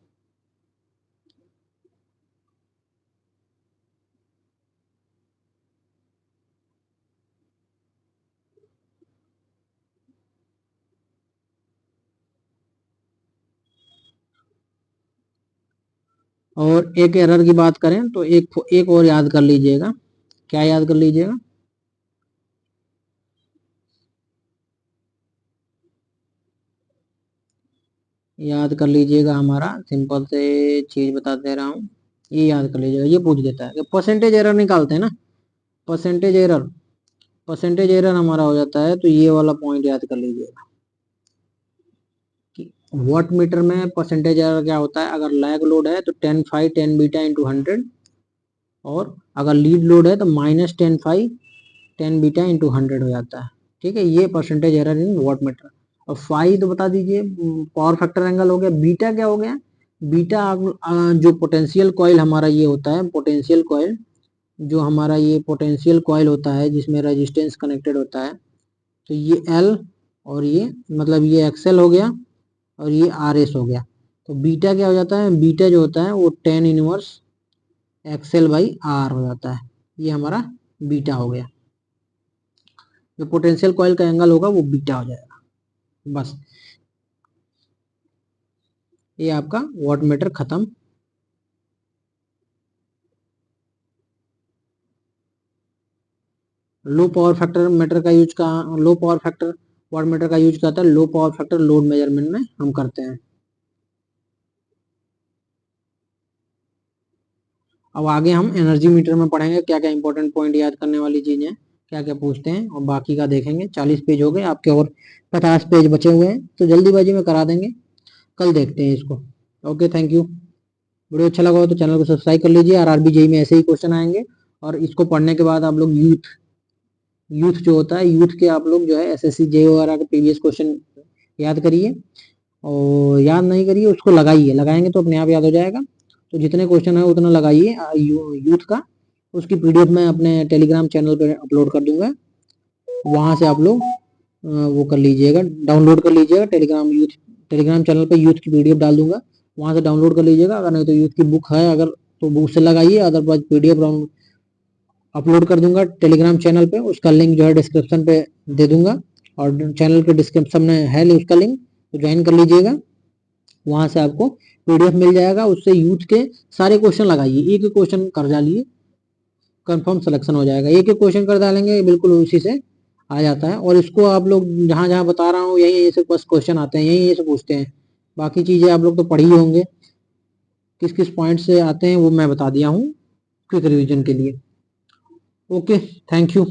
[SPEAKER 1] और एक एरर की बात करें तो एक और याद कर लीजिएगा। क्या याद कर लीजिएगा? याद कर लीजिएगा, हमारा सिंपल से चीज बता दे रहा हूँ, ये याद कर लीजिएगा। ये पूछ देता है कि परसेंटेज एरर निकालते हैं ना, परसेंटेज एरर हमारा हो जाता है। तो ये वाला पॉइंट याद कर लीजिएगा कि वाट मीटर में परसेंटेज एरर क्या होता है? अगर लैग लोड है तो 10 phi 10 बीटा इंटू 100, और अगर लीड लोड है तो -10 phi 10 बीटा इंटू 100 हो जाता है। ठीक है, ये percentage error in wattmeter. और फाई तो बता दीजिए, पावर फैक्टर एंगल हो गया। बीटा क्या हो गया? बीटा जो पोटेंशियल कॉइल हमारा ये होता है, पोटेंशियल कॉइल जो हमारा ये पोटेंशियल कॉइल होता है जिसमें रेजिस्टेंस कनेक्टेड होता है, तो ये L और ये मतलब ये XL हो गया और ये RS हो गया। तो बीटा क्या हो जाता है? बीटा जो होता है वो tan इनवर्स XL/R हो जाता है। ये हमारा बीटा हो गया। जो पोटेंशियल कॉइल का एंगल होगा वो बीटा हो जाएगा। बस ये आपका वाट मीटर खत्म। Low power factor wattmeter का यूज करता है low power factor load measurement में हम करते हैं। अब आगे हम एनर्जी मीटर में पढ़ेंगे क्या क्या इंपॉर्टेंट पॉइंट याद करने वाली चीजें, क्या क्या पूछते हैं, और बाकी का देखेंगे। 40 पेज हो गए आपके और 50 पेज बचे हुए हैं, तो जल्दीबाजी में करा देंगे। कल देखते हैं इसको। Okay, thank you. वीडियो अच्छा लगा हो तो चैनल को सब्सक्राइब कर लीजिए। RRB जेईई में ऐसे ही क्वेश्चन आएंगे, और इसको पढ़ने के बाद आप लोग यूथ जो होता है, यूथ के आप लोग जो है SSC जेईई वगैरह के प्रीवियस क्वेश्चन याद करिए, और याद नहीं करिए उसको लगाइए। लगाएंगे तो अपने आप याद हो जाएगा। तो जितने क्वेश्चन है उतना लगाइए यूथ का। उसकी PDF मैं अपने टेलीग्राम चैनल पे अपलोड कर दूंगा, वहां से आप लोग वो कर लीजिएगा, डाउनलोड कर लीजिएगा। टेलीग्राम चैनल पे यूथ की PDF डाल दूंगा, वहां से डाउनलोड कर लीजिएगा। अगर नहीं तो यूथ की बुक है अगर, तो बुक से लगाइए, अदरवाइज PDF अपलोड कर दूंगा टेलीग्राम चैनल पे। उसका लिंक जो है डिस्क्रिप्शन पे दे दूंगा, और चैनल के डिस्क्रिप्शन में है उसका लिंक, तो ज्वाइन कर लीजिएगा। वहां से आपको पीडीएफ मिल जाएगा, उससे यूथ के सारे क्वेश्चन लगाइए, एक एक क्वेश्चन कर डालिए, कंफर्म सिलेक्शन हो जाएगा। एक एक क्वेश्चन कर डालेंगे बिल्कुल उसी से आ जाता है। और इसको आप लोग जहां जहां बता रहा हूँ यही से बस क्वेश्चन आते हैं, यही से पूछते हैं। बाकी चीजें आप लोग तो पढ़ ही होंगे, किस किस पॉइंट से आते हैं वो मैं बता दिया हूँ क्विक रिवीजन के लिए। Okay, thank you.